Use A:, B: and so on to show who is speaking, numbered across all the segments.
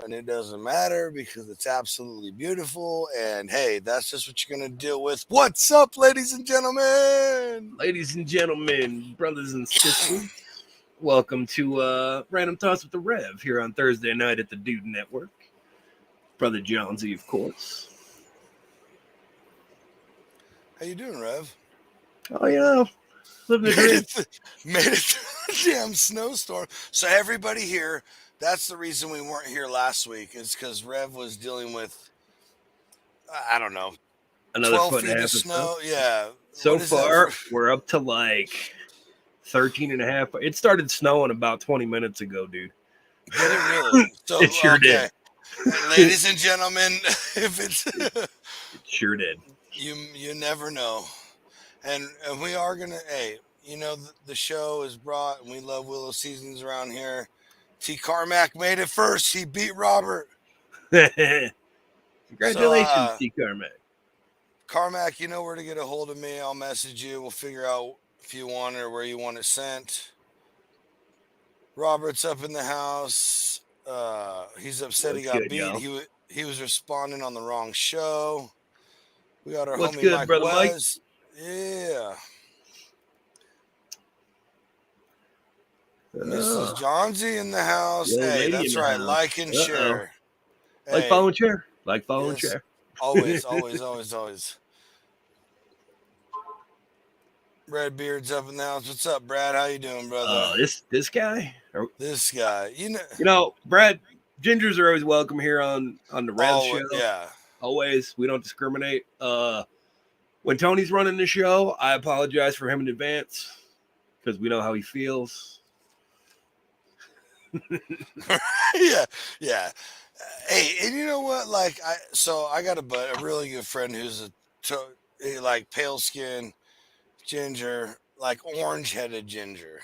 A: and it doesn't matter because it's absolutely beautiful. And hey, that's just what you're going to deal with. What's up, ladies and gentlemen?
B: Ladies and gentlemen, brothers and sisters, welcome to Random Thoughts with the Rev here on Thursday night at the Dude Network. Brother Jonesy, of course.
A: How you doing, Rev?
B: Oh, yeah, living the
A: Made
B: dream.
A: made it through the damn snowstorm. So everybody here, that's the reason we weren't here last week is because Rev was dealing with, I don't know,
B: Another
A: 12
B: foot and a
A: feet of
B: half of snow.
A: snow. Yeah.
B: So
A: What is that for?
B: far, we're up to like 13 and a half. It started snowing about 20 minutes ago, dude.
A: Did it really? So,
B: It sure
A: okay.
B: did.
A: Ladies and gentlemen, if it's
B: It sure did.
A: you never know. And we are gonna. Hey, the show is brought, and we love Willow Seasons around here. T. Carmack made it first. He beat Robert. So,
B: Congratulations, T. Carmack.
A: Carmack, you know where to get a hold of me. I'll message you. We'll figure out if you want it or where you want it sent. Robert's up in the house. He's upset he
B: What's
A: got
B: good,
A: beat.
B: y'all?
A: He was responding on the wrong show. We got our
B: What's
A: homie
B: good,
A: Mike
B: brother Mike?
A: Wes. Yeah. Mrs.
B: Oh,
A: Johnsy in the house.
B: the old
A: Hey,
B: lady in
A: that's
B: the
A: right.
B: house.
A: Like and
B: Uh-oh.
A: share.
B: Like
A: Hey,
B: following chair. Like following
A: yes.
B: chair.
A: Always, always, always, always. Brad Beard's up in the house. What's up, Brad? How you doing, brother?
B: This guy.
A: This guy.
B: Brad. Gingers are always welcome here on the Rev
A: Oh,
B: show.
A: yeah.
B: Always, we don't discriminate. When Tony's running the show, I apologize for him in advance because we know how he feels.
A: Yeah, yeah. Hey, and you know what? Like, I got a really good friend who's like pale skin ginger, like orange headed ginger.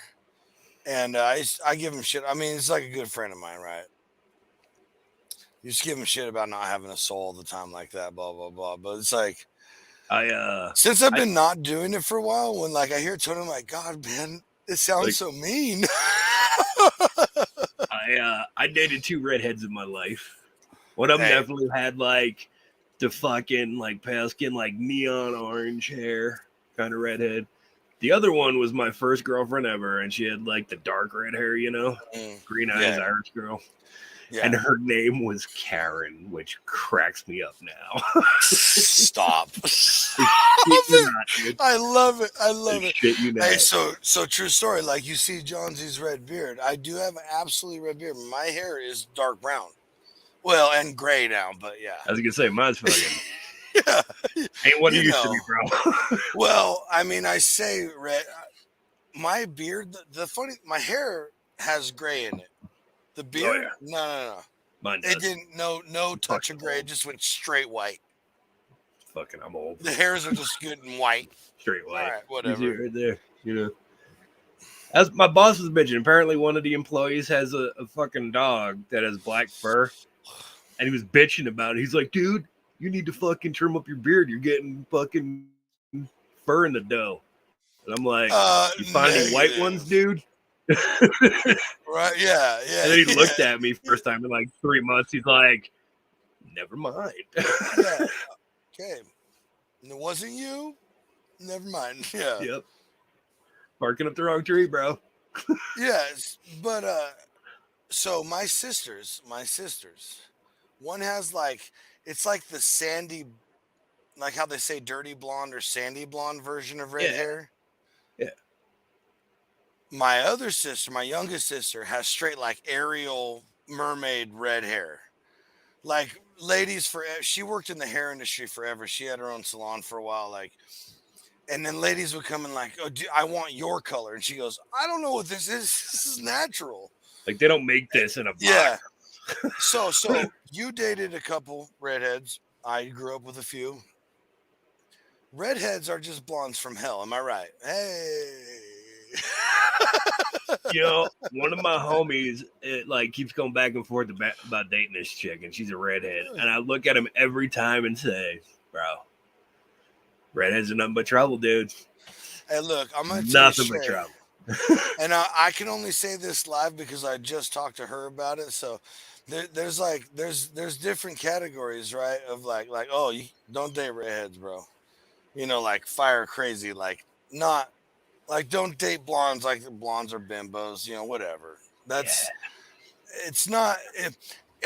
A: And I give him shit. I mean, he's like a good friend of mine, right? You just give him shit about not having a soul all the time like that, blah blah blah. But it's like
B: I
A: since I've
B: I
A: been not doing it for a while, when like I hear Tony, I'm like, God, man, it sounds
B: like
A: so mean.
B: I dated two redheads in my life. One of them
A: Hey,
B: definitely had like the fucking like pale skin, like neon orange hair kind of redhead. The other one was my first girlfriend ever, and she had like the dark red hair, green eyes,
A: yeah,
B: Irish girl.
A: yeah.
B: And her name was Karen, which cracks me up now.
A: Stop.
B: Shit you not, dude.
A: I love it. I love it.
B: Shit you
A: Hey,
B: not.
A: so true story. Like you see Jonesy's red beard. I do have an absolutely red beard. My hair is dark brown. Well, and gray now, but yeah.
B: I was gonna say mine's fucking
A: Yeah.
B: ain't what it
A: You
B: used to
A: know.
B: be, bro.
A: Well, I mean, I say red. My beard, the funny, my hair has gray in it. The
B: Oh
A: beard,
B: yeah,
A: no.
B: mine
A: It
B: does.
A: didn't. No touch
B: Fucking
A: of gray. It
B: old.
A: just went straight white.
B: Fucking, I'm old.
A: The hairs are just good and white.
B: Straight
A: All
B: white.
A: right,
B: You see
A: whatever.
B: it right there. As my boss was bitching, apparently one of the employees has a fucking dog that has black fur, and he was bitching about it. He's like, dude, you need to fucking trim up your beard. You're getting fucking fur in the dough. And I'm like, you finding white ones, dude?
A: Negative. Right? Yeah,
B: And
A: yeah,
B: then he
A: yeah,
B: looked at me first time in like 3 months. He's like, never mind.
A: yeah. Okay. And it wasn't you. Never mind. Yeah.
B: Yep. Barking up the wrong tree, bro.
A: Yes, but so my sisters, one has like it's like the sandy, like how they say dirty blonde or sandy blonde version of red
B: Yeah.
A: hair.
B: Yeah.
A: My other sister, my youngest sister, has straight like Ariel mermaid red hair. Like ladies for she worked in the hair industry forever. She had her own salon for a while. Like, and then ladies would come and like, oh, I want your color, and she goes, I don't know what this is. This is natural.
B: Like they don't make this in a
A: Yeah.
B: box.
A: So you dated a couple redheads. I grew up with a few. Redheads are just blondes from hell. Am I right? Hey.
B: One of my homies like keeps going back and forth about dating this chick, and she's a redhead. And I look at him every time and say, "Bro, redheads are nothing but trouble, dude.
A: Hey, look, I'm gonna tell you
B: Nothing but
A: straight.
B: trouble."
A: And I can only say this live because I just talked to her about it. So there's different categories, right? Of oh, you don't date redheads, bro. You know, like fire crazy, like not like don't date blondes, like the blondes are bimbos, you know, whatever.
B: Yeah.
A: That's it's not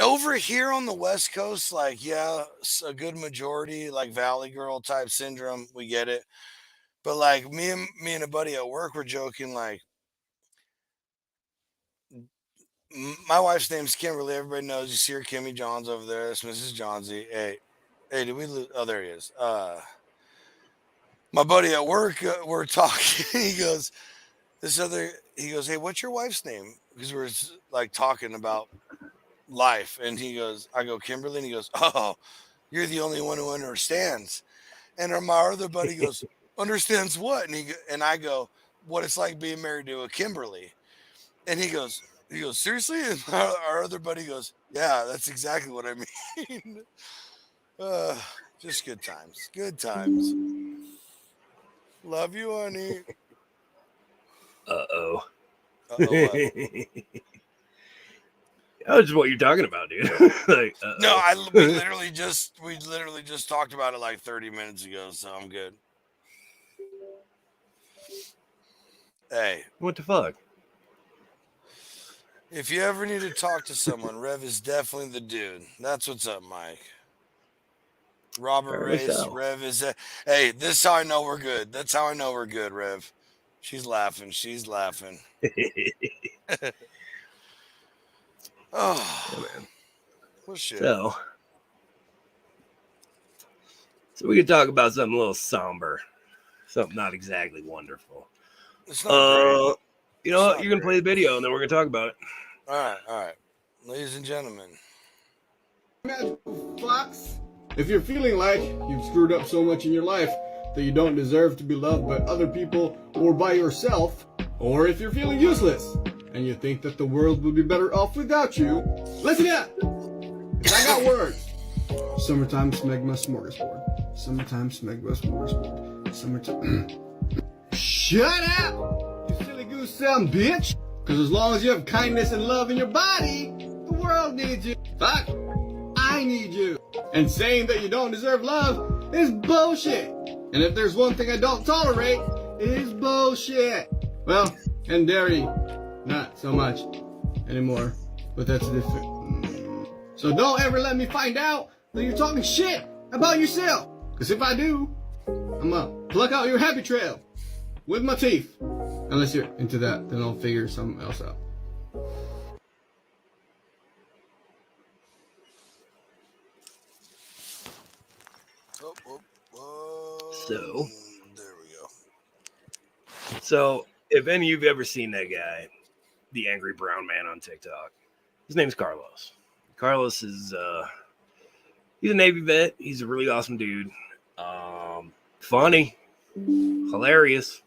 A: over here on the West Coast. Like, yeah, a good majority, like Valley Girl type syndrome. We get it, but like me and a buddy at work were joking, like my wife's name's Kimberly. Everybody knows. You see her, Kimmy Johns over there. That's Mrs. Johnsy. Hey, did we lose? Oh, there he is. My buddy at work, we're talking. He goes, he goes, hey, what's your wife's name? Because we're like talking about life. And he goes, I go, Kimberly. And he goes, oh, you're the only one who understands. And my other buddy goes, understands what? And I go, what it's like being married to a Kimberly. And he goes, seriously? And our other buddy goes, yeah, that's exactly what I mean. uh, just good times. Good times. Love you, honey.
B: Uh-oh.
A: Uh-oh, what?
B: That's just what you're talking about, dude. Like,
A: No, we literally just talked about it like 30 minutes ago, so I'm good. Hey,
B: what the fuck?
A: if you ever need to talk to someone, Rev is definitely the dude. That's what's up, Mike. Robert
B: Apparently
A: Race,
B: so.
A: Rev is hey, this is how I know we're good. That's how I know we're good, Rev. She's laughing. She's laughing. Oh,
B: Yeah, man.
A: well, shit.
B: So we could talk about something a little somber, something not exactly wonderful.
A: It's not great.
B: You know
A: It's
B: what?
A: not
B: You're gonna
A: great.
B: play the video, and then we're gonna talk about it.
A: All right. Ladies and gentlemen.
C: Magical Fox. If you're feeling like you've screwed up so much in your life that you don't deserve to be loved by other people or by yourself, or if you're feeling useless and you think that the world would be better off without you, listen up! I got words. Summertime Smegma Smorgasbord. Summertime Smegma Smorgasbord. Summertime. Shut up! You silly goose son bitch! Because as long as you have kindness and love in your body, the world needs you. Fuck! I need you. And saying that you don't deserve love is bullshit. And if there's one thing I don't tolerate, it is bullshit. Well, and dairy, not so much anymore. But that's different. So don't ever let me find out that you're talking shit about yourself. Because if I do, I'm gonna pluck out your happy trail with my teeth. Unless you're into that, then I'll figure something else out.
B: So
A: There we go.
B: So, if any of you've ever seen that guy, the angry brown man on TikTok, his name's Carlos. Carlos is he's a Navy vet. He's a really awesome dude. Funny, hilarious,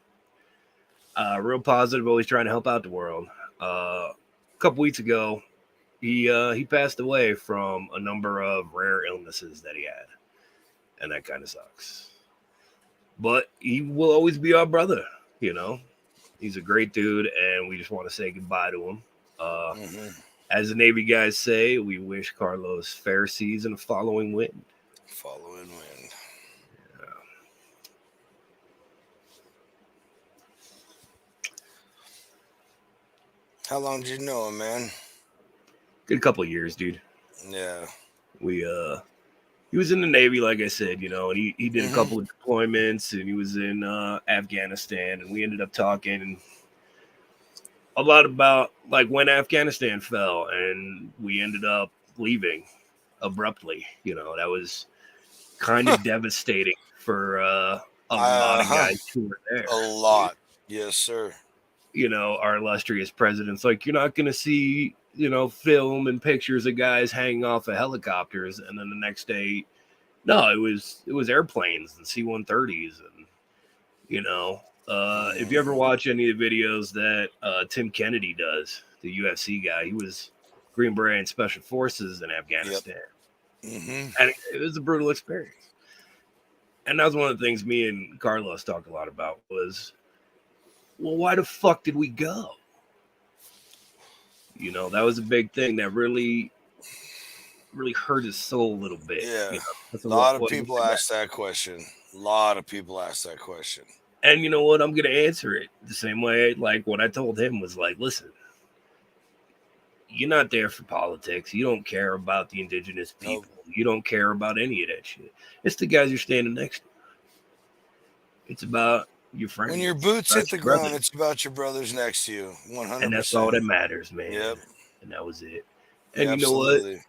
B: real positive, always trying to help out the world. A couple weeks ago, he passed away from a number of rare illnesses that he had, and that kind of sucks. But he will always be our brother, you know. He's a great dude, and we just want to say goodbye to him. As the Navy guys say, we wish Carlos fair seas and a following wind.
A: Following wind.
B: Yeah.
A: How long did you know him, man?
B: Good couple of years, dude.
A: Yeah.
B: He was in the Navy, like I said, you know, and he did a couple of deployments, and he was in Afghanistan, and we ended up talking a lot about like when Afghanistan fell, and we ended up leaving abruptly. You know, that was kind of devastating for a lot of guys who were there.
A: A lot. Yes, sir.
B: You know, our illustrious president's like, you're not going to see, you know, film and pictures of guys hanging off of helicopters, and then the next day, no, it was airplanes and C-130s, and you know, if you ever watch any of the videos that Tim Kennedy does, the UFC guy, he was Green Beret and Special Forces in Afghanistan, and it was a brutal experience. And that was one of the things me and Carlos talked a lot about was, well, why the fuck did we go? You know, that was a big thing that really really hurt his soul a little bit.
A: Yeah.
B: You know? That's
A: A lot of
B: what-
A: people
B: what-
A: ask that question. A lot of people ask that question.
B: And you know what? I'm gonna answer it the same way. Like what I told him was like, listen, you're not there for politics. You don't care about the indigenous people.
A: Nope.
B: You don't care about any of that shit. It's the guys you're standing next to. It's about your friends.
A: When your boots
B: It's
A: hit
B: about
A: the
B: your
A: ground,
B: brothers.
A: it's about your brothers next to you. 100%.
B: And that's all that matters, man.
A: Yep.
B: And that was it. And
A: Yeah,
B: you know what?
A: absolutely.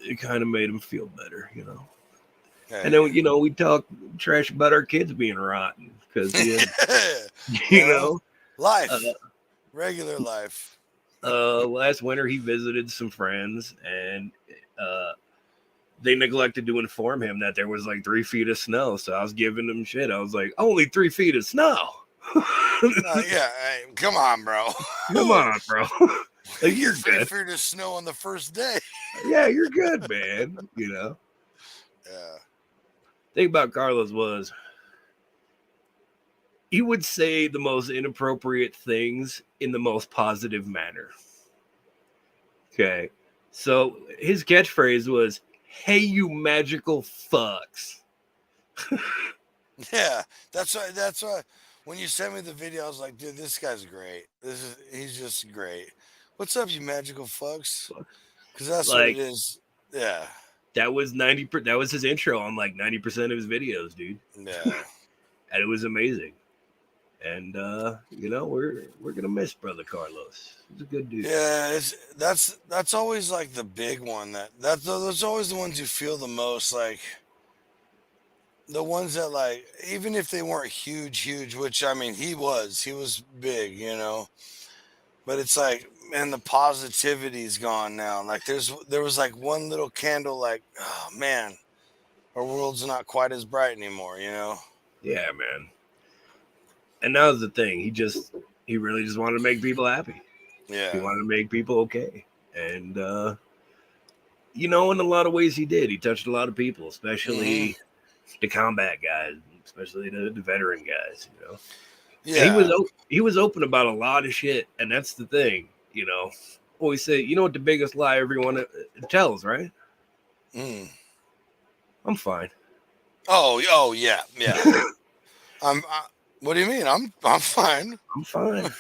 B: It kind of made him feel better, you know.
A: Hey.
B: And then, you know, we talk trash about our kids being rotten because, you know,
A: life,
B: uh,
A: regular life.
B: last winter he visited some friends and they neglected to inform him that there was like 3 feet of snow. So I was giving him shit. I was like, only 3 feet of snow.
A: Yeah, hey, come on, bro.
B: Come on, bro. Like, you're
A: 3
B: good.
A: feet of snow on the first day.
B: Yeah, you're good, man. You know.
A: Yeah.
B: Thing about Carlos was he would say the most inappropriate things in the most positive manner. Okay. So his catchphrase was, "Hey, you magical fucks."
A: Yeah, that's why when you sent me the video, I was like, dude, this guy's great. He's just great. What's up, you magical fucks? Because that's what
B: Like-
A: it is. Yeah.
B: That was 90%. That was his intro on like 90% of his videos, dude.
A: Yeah.
B: And it was amazing. And you know, we're gonna miss Brother Carlos. He's a good dude.
A: Yeah, that's always like the big one. Those always the ones you feel the most, like the ones that, like, even if they weren't huge, which I mean he was big, you know. But it's like, man, the positivity's gone now. Like there was like one little candle, like, oh man, our world's not quite as bright anymore, you know.
B: Yeah, man. And that was the thing. He really just wanted to make people happy. He
A: Yeah.
B: wanted to make people okay. And you know, in a lot of ways he did. He touched a lot of people, especially the combat guys, especially the veteran guys, you know.
A: Yeah.
B: And he was open about a lot of shit, and that's the thing, you know. Always say, you know what the biggest lie everyone tells, right?
A: Mm.
B: I'm fine.
A: Oh yeah. What do you mean? I'm fine.
B: I'm fine.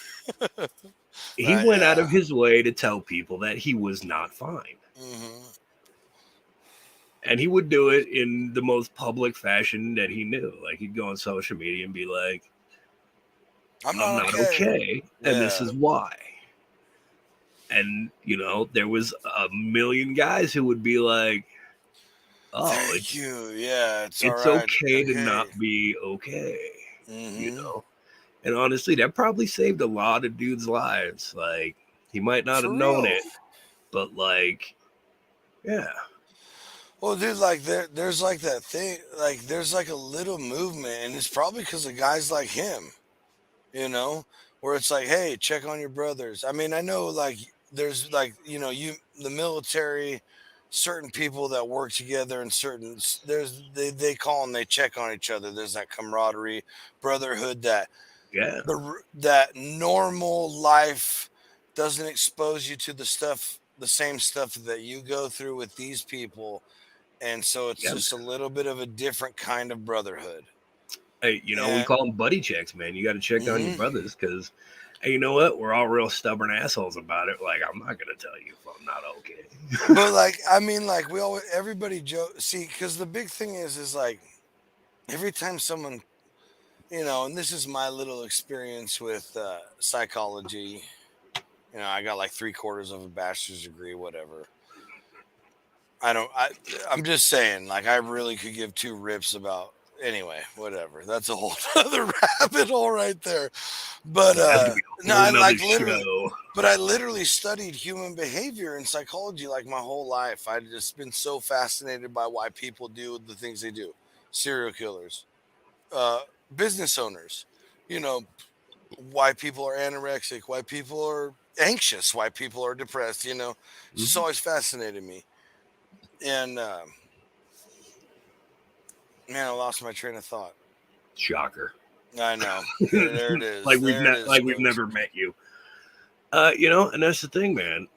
B: He
A: Right,
B: went out
A: yeah.
B: of his way to tell people that he was not fine.
A: Hmm.
B: And he would do it in the most public fashion that he knew. Like, he'd go on social media and be like,
A: I'm
B: I'm not okay, and this
A: Yeah.
B: is why. And, you know, there was a million guys who would be like, oh,
A: Thank you. Yeah, it's
B: it's
A: all right.
B: okay to not be okay,
A: Mhm.
B: you know? And honestly, that probably saved a lot of dudes' lives. Like, he might not
A: For
B: have known
A: real.
B: it, but, like, yeah.
A: Well, dude, like there's like that thing, like there's like a little movement, and it's probably because of guys like him, you know, where it's like, hey, check on your brothers. I mean, I know, like, there's like, you know, the military, certain people that work together, and they call and they check on each other. There's that camaraderie, brotherhood,
B: Yeah.
A: that normal life doesn't expose you to the same stuff that you go through with these people. And so it's
B: Yep.
A: just a little bit of a different kind of brotherhood.
B: Hey, you know, we
A: Yeah.
B: call them buddy checks, man. You got to check on your
A: Mhm.
B: brothers because, hey, you know what? We're all real stubborn assholes about it. Like, I'm not going to tell you if I'm not okay.
A: But like, I mean, like everybody joke. See, because the big thing is like every time someone, you know, and this is my little experience with psychology. You know, I got like 3/4 of a bachelor's degree, whatever. I'm just saying, like, I really could give two rips about. Anyway, whatever. That's a whole other rabbit hole right there. But
B: That's gonna be a
A: no,
B: whole
A: I like
B: nother
A: literally.
B: show.
A: But I literally studied human behavior and psychology like my whole life. I've just been so fascinated by why people do the things they do. Serial killers, business owners, you know, why people are anorexic, why people are anxious, why people are depressed, you know. It's just always fascinated me. And man, I lost my train of thought.
B: Shocker.
A: I know. There it is.
B: Like we've
A: There it is,
B: we've
A: folks.
B: never met you. You know, and that's the thing, man.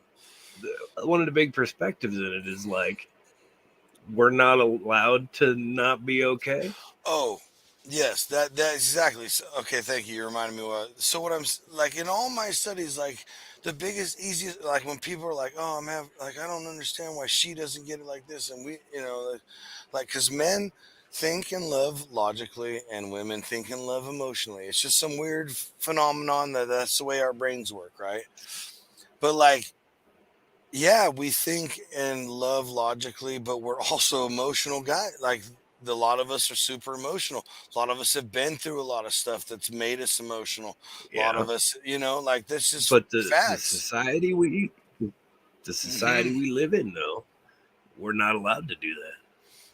B: One of the big perspectives in it is like, we're not allowed to not be okay.
A: Oh, yes, that exactly. So, okay, thank you. You reminded me what. So what like in all my studies, like the biggest, easiest, like when people are like, "Oh, man, like I don't understand why she doesn't get it like this," and we, like because men think and love logically, and women think and love emotionally. It's just some weird phenomenon that's the way our brains work, right? But like yeah, we think and love logically, but we're also emotional guys. Like a lot of us are super emotional. A lot of us have been through a lot of stuff that's made us emotional. A lot
B: Yeah,
A: of us, like this is
B: but the
A: facts.
B: society
A: Hmm.
B: we live in, though, we're not allowed to do that.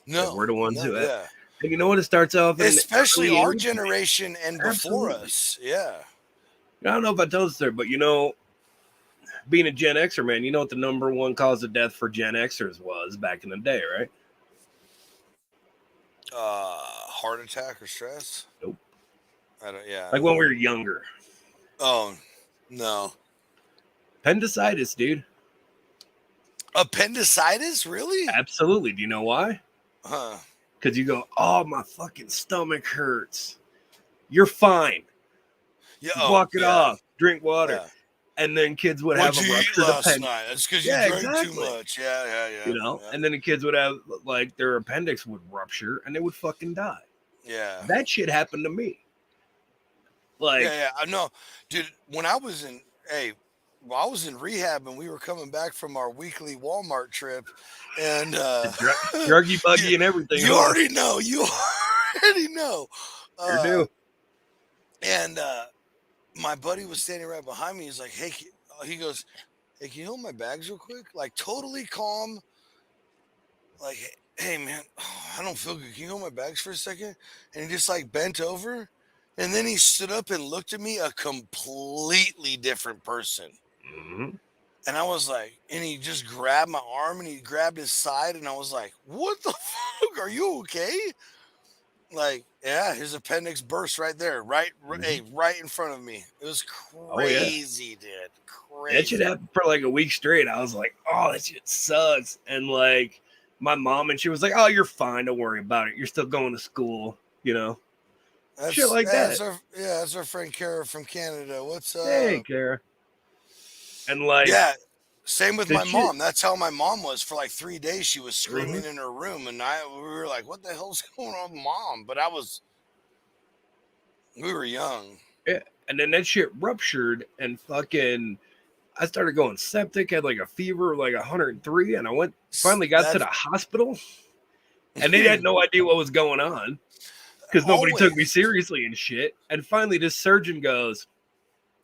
B: And
A: No,
B: we're the ones
A: no,
B: who have.
A: yeah,
B: And you know what? It starts off at an
A: especially
B: early
A: our
B: age.
A: generation and before
B: Absolutely.
A: us. Yeah.
B: I don't know if I told this there, but being a Gen Xer, man, you know what the number one cause of death for Gen Xers was back in the day, right?
A: Heart attack or stress.
B: Nope.
A: I don't. Yeah.
B: Like when we were younger.
A: Oh no.
B: Appendicitis, dude.
A: Appendicitis? Really?
B: Absolutely. Do you know why?
A: Huh.
B: Because you go, oh, my fucking stomach hurts. You're fine.
A: Yeah.
B: Just
A: Oh
B: walk it
A: yeah.
B: off. Drink water.
A: Yeah.
B: And then kids would have
A: What'd
B: a
A: you eat
B: ruptured
A: last
B: appendix.
A: night? That's because you
B: Yeah,
A: drank too
B: exactly.
A: much. Yeah.
B: And then the kids would have, like, their appendix would rupture and they would fucking die.
A: Yeah.
B: That shit happened to me. Like,
A: Yeah. I know, dude. When I was I was in rehab and we were coming back from our weekly Walmart trip, and
B: druggy buggy
A: you,
B: and everything.
A: you already know. You already know.
B: Sure do.
A: And my buddy was standing right behind me. He's like, "Hey," he goes, "Hey, can you hold my bags real quick?" Like totally calm. Like, "Hey man, I don't feel good. Can you hold my bags for a second?" And he just like bent over, and then he stood up and looked at me, a completely different person.
B: Mm-hmm.
A: And I was like, and he just grabbed my arm and he grabbed his side, and I was like, "What the fuck? Are you okay?" Like, yeah, his appendix burst right there, hey, right in front of me. It was
B: Oh, yeah.
A: crazy, dude.
B: That shit
A: Crazy.
B: happened for like a week straight. I was like, oh, that shit sucks. And like my mom, and she was like, oh, you're fine. Don't worry about it. You're still going to school, shit like that.
A: That's our friend Kara from Canada. What's
B: Hey, Kara. And like,
A: yeah, same with my
B: shit.
A: mom. That's how my mom was for like 3 days. She was screaming in her room, and we were like, "What the hell's going on, with Mom?" But we were young.
B: Yeah. And then that shit ruptured, and fucking, I started going septic, had like a fever of like 103, and I finally got to the hospital, and they had no idea what was going on because nobody took me seriously and shit. And finally, this surgeon goes,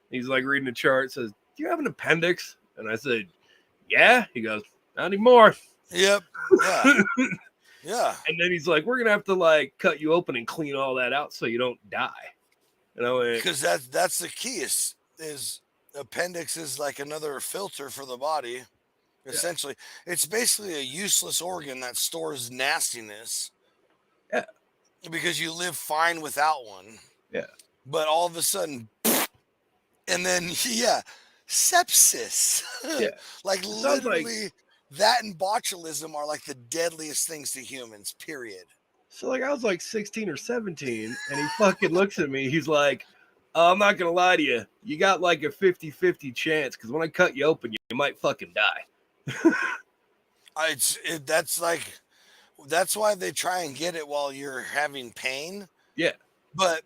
B: he's like reading the chart, says, "Do you have an appendix?" And I said, "Yeah." He goes, "Not anymore."
A: Yep. Yeah. Yeah.
B: And then he's like, "We're gonna have to like cut you open and clean all that out so you don't die." And I went,
A: because that's the key is appendix is like another filter for the body. Essentially, it's basically a useless organ that stores nastiness.
B: Yeah.
A: Because you live fine without one.
B: Yeah.
A: But all of a sudden, and then sepsis.
B: Yeah.
A: Like literally, that and botulism are like the deadliest things to humans. Period.
B: So like I was like 16 or 17, and he fucking looks at me. He's like, "I'm not gonna lie to you. You got like a 50-50 chance because when I cut you open, you might fucking die."
A: That's why they try and get it while you're having pain.
B: Yeah.
A: But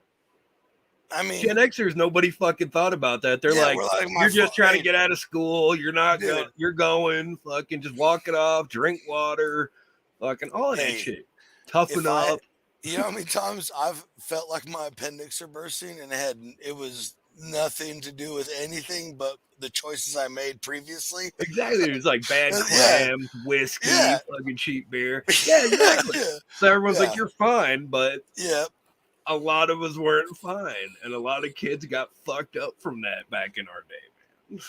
A: I mean,
B: Gen Xers, nobody fucking thought about that. They're like, you're just trying to get out of school. You're not going. You're going. Fucking just walk it off. Drink water. Fucking all that shit. Toughen up.
A: You know how many times I've felt like my appendix are bursting, and it was nothing to do with anything but the choices I made previously.
B: Exactly. It was like bad clams, whiskey, fucking cheap beer. Yeah, exactly. So everyone's like, you're fine, but a lot of us weren't fine, and a lot of kids got fucked up from that back in our day, man.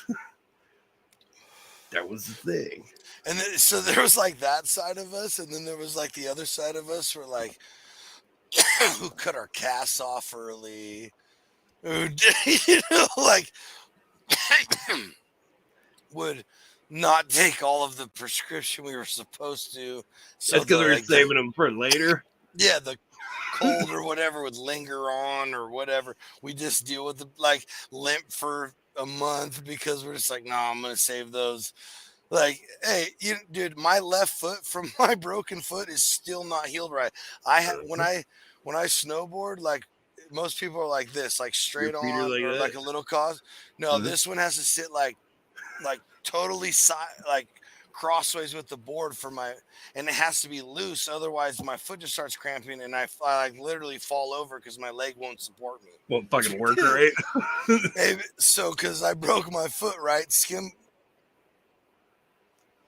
B: That was the thing.
A: And then, so there was like that side of us, and then there was like the other side of us where like who cut our casts off early, who like would not take all of the prescription we were supposed to. So
B: That's because
A: the,
B: we were
A: like,
B: saving them for later.
A: yeah, the cold or whatever would linger on or whatever. We just deal with the like limp for a month because we're just like, no, I'm gonna save those. Like, hey, dude, my left foot from my broken foot is still not healed right. When I snowboard, like most people are like this, like straight
B: feet are
A: on
B: like
A: or
B: that?
A: like a little cause. No,
B: Mhm.
A: this one has to sit like totally like crossways with the board for my, and it has to be loose, otherwise my foot just starts cramping and I like literally fall over because my leg won't support me.
B: Won't fucking work, right?
A: Hey, so because I broke my foot, right,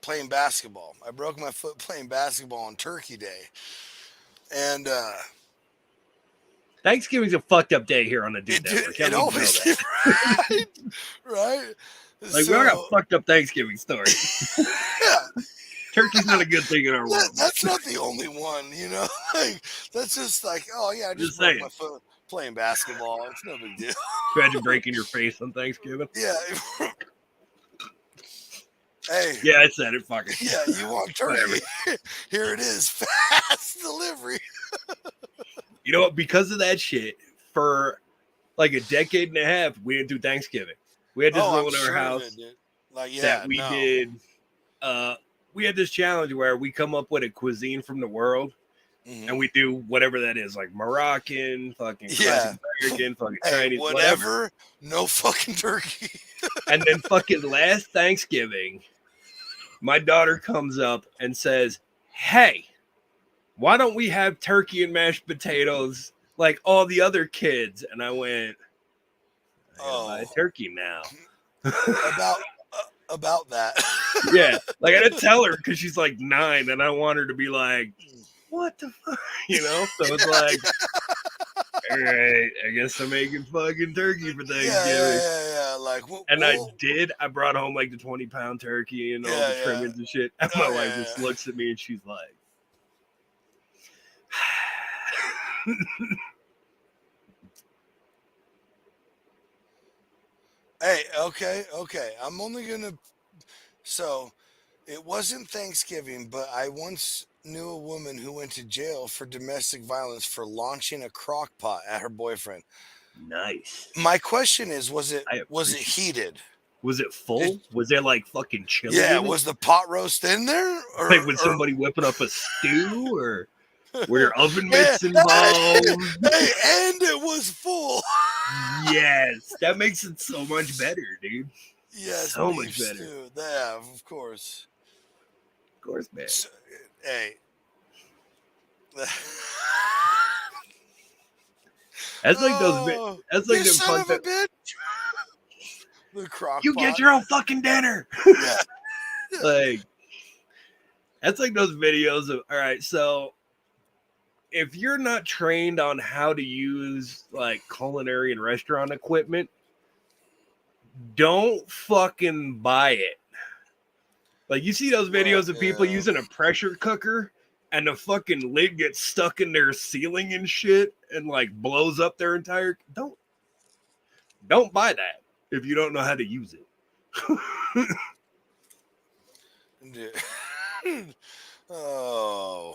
A: playing basketball. I broke my foot playing basketball on Turkey Day, and
B: Thanksgiving's a fucked up day here on the Dude Network.
A: it always
B: Know that.
A: right.
B: Like, we all got fucked up Thanksgiving stories.
A: Yeah.
B: Turkey's not a good thing in our world.
A: That's not the only one, you know. Like, that's just like, oh yeah, I just broke my foot playing basketball. It's no big deal.
B: Imagine breaking your face on Thanksgiving.
A: Yeah. Hey.
B: Yeah, I said it. Fuck it.
A: Yeah, you want turkey? Here it is, fast delivery.
B: You know what? Because of that shit, for like a decade and a half, we didn't do Thanksgiving. We had this rule in our house that we did. We had this challenge where we come up with a cuisine from the world, and we do whatever that is, like Moroccan, fucking classic American, fucking Chinese,
A: whatever. No fucking turkey.
B: And then fucking last Thanksgiving, my daughter comes up and says, "Hey, why don't we have turkey and mashed potatoes like all the other kids?" And I went, "Oh, turkey now."
A: About that.
B: Yeah, like I didn't tell her because she's like 9, and I want her to be like, "What the fuck?" You know? So it's like, all right, I guess I'm making fucking turkey for Thanksgiving.
A: Yeah. Like,
B: I brought home like the 20-pound turkey and all the trimmings and shit. And my wife just looks at me and she's like,
A: hey, okay. I'm only gonna. So, it wasn't Thanksgiving, but I once knew a woman who went to jail for domestic violence for launching a crock pot at her boyfriend.
B: Nice.
A: My question is, was it heated?
B: Was it full? Was there like fucking chili?
A: Yeah, was the pot roast in there? Or,
B: like was somebody whipping up a stew, or were there oven mitts involved?
A: Hey, and it was full.
B: Yes, that makes it so much better, dude.
A: Yes,
B: so much better.
A: Stew. Yeah, of course.
B: Of course, man.
A: So, hey.
B: That's like those. That's like
A: you
B: them
A: son
B: fun
A: of a bitch. The crock
B: you
A: pot.
B: Get your own fucking dinner.
A: Yeah.
B: Like, that's like those videos of, all right, so if you're not trained on how to use like culinary and restaurant equipment, don't fucking buy it. Like, you see those videos of people using a pressure cooker and the fucking lid gets stuck in their ceiling and shit and like blows up their entire. Don't buy that if you don't know how to use it.
A: Oh,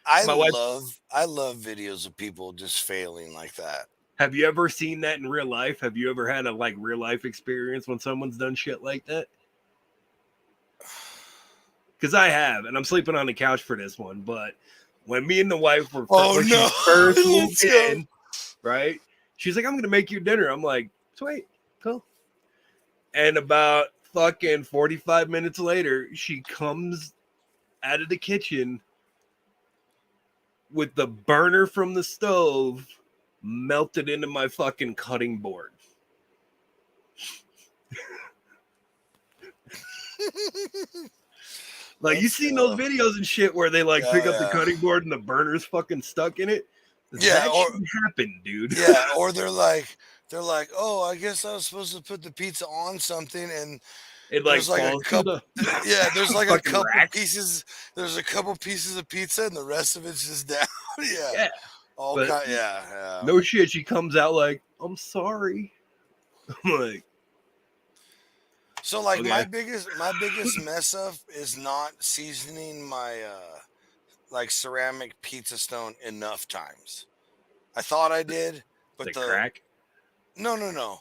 A: I love videos of people just failing like that.
B: Have you ever seen that in real life? Have you ever had a like real life experience when someone's done shit like that? Because I have, and I'm sleeping on the couch for this one. But when me and the wife were first moved in, right? She's like, "I'm gonna make you dinner." I'm like, "Sweet, cool." And about fucking 45 minutes later, she comes out of the kitchen with the burner from the stove melted into my fucking cutting board. Like, you seen those videos and shit where they like pick up the cutting board and the burner's fucking stuck in it?
A: Yeah,
B: that shouldn't happen, dude.
A: Yeah, or they're like, "Oh, I guess I was supposed to put the pizza on something," and
B: it like
A: there's like a couple. Yeah, there's like a couple pieces. There's a couple pieces of pizza, and the rest of it's just down. Yeah. Yeah.
B: No shit. She comes out like, "I'm sorry." I'm like,
A: So like
B: Okay.
A: my biggest mess up is not seasoning my like ceramic pizza stone enough times. I thought I did, but
B: The crack.
A: no,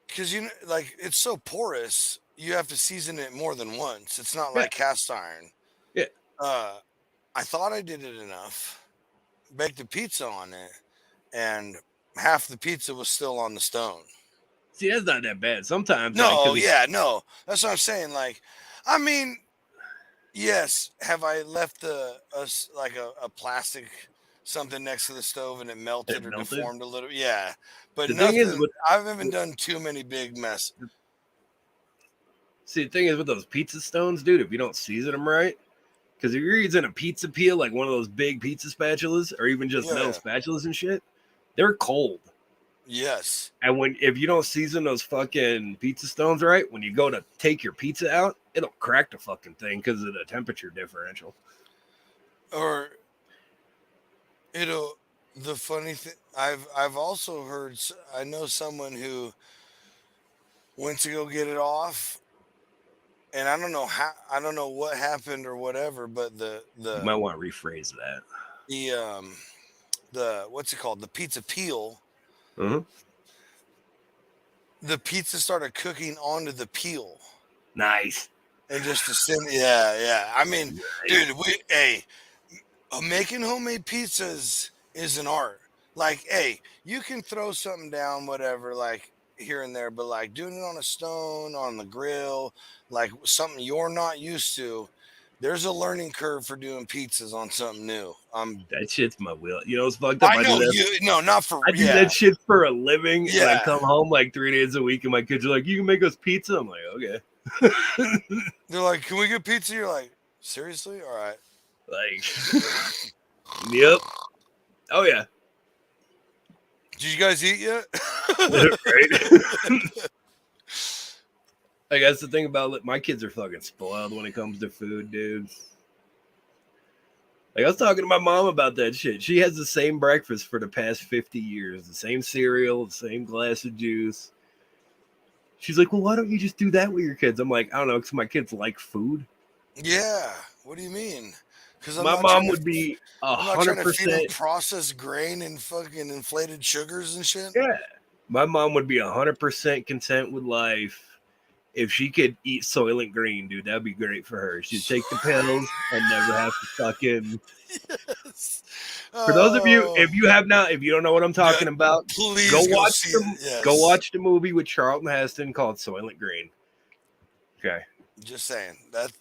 A: because like it's so porous. You have to season it more than once. It's not
B: Yeah.
A: like cast iron.
B: Yeah.
A: I thought I did it enough. Baked the pizza on it, and half the pizza was still on the stone.
B: See, that's not that bad. Sometimes, like,
A: No,
B: because
A: yeah, no. That's what I'm saying. Like, I mean, yes. Have I left like a plastic something next to the stove and it melted
B: it
A: or
B: melted.
A: deformed a little? Yeah, but
B: The thing is,
A: nothing. I haven't done too many big mess.
B: the thing is with those pizza stones, dude. If you don't season them right, because if you're using a pizza peel, like one of those big pizza spatulas, or even just metal
A: Yeah.
B: spatulas and shit, they're cold.
A: Yes.
B: And if you don't season those fucking pizza stones right, when you go to take your pizza out, it'll crack the fucking thing because of the temperature differential.
A: Or it'll. The funny thing, I've also heard. I know someone who went to go get it off, and I don't know how. I don't know what happened or whatever. But
B: You might want to rephrase that.
A: the what's it called? The pizza peel.
B: Uh-huh.
A: The pizza started cooking onto the peel.
B: Nice.
A: And just to send, yeah. I mean, dude, making homemade pizzas is an art. Like, hey, you can throw something down, whatever, like here and there, but like doing it on a stone, on the grill, like something you're not used to. There's a learning curve for doing pizzas on something new.
B: That shit's my wheel. You know what's fucked up?
A: I know not for
B: I do that shit for a living, and I
A: Yeah.
B: come home like 3 days a week, and my kids are like, "You can make us pizza." I'm like, "Okay."
A: They're like, "Can we get pizza?" You're like, "Seriously? All right."
B: Like, yep. Oh yeah.
A: Did you guys eat yet?
B: Right. Like that's the thing about my kids are fucking spoiled when it comes to food, dude. Like I was talking to my mom about that shit. She has the same breakfast for the past 50 years, the same cereal, the same glass of juice. She's like, "Well, why don't you just do that with your kids?" I'm like, "I don't know, because my kids like food."
A: Yeah. What do you mean? Because
B: My mom would be
A: I'm not trying to feed them
B: 100%.
A: processed grain and fucking inflated sugars and shit.
B: Yeah, my mom would be 100% content with life if she could eat Soylent Green, dude. That'd be great for her. She'd take the pills and never have to fucking.
A: Yes.
B: For those of you,
A: Oh,
B: if you don't know what I'm talking about,
A: please
B: go
A: go
B: watch
A: see
B: the
A: it. Yes.
B: go watch the movie with Charlton Heston called Soylent Green. Okay,
A: Just saying. That's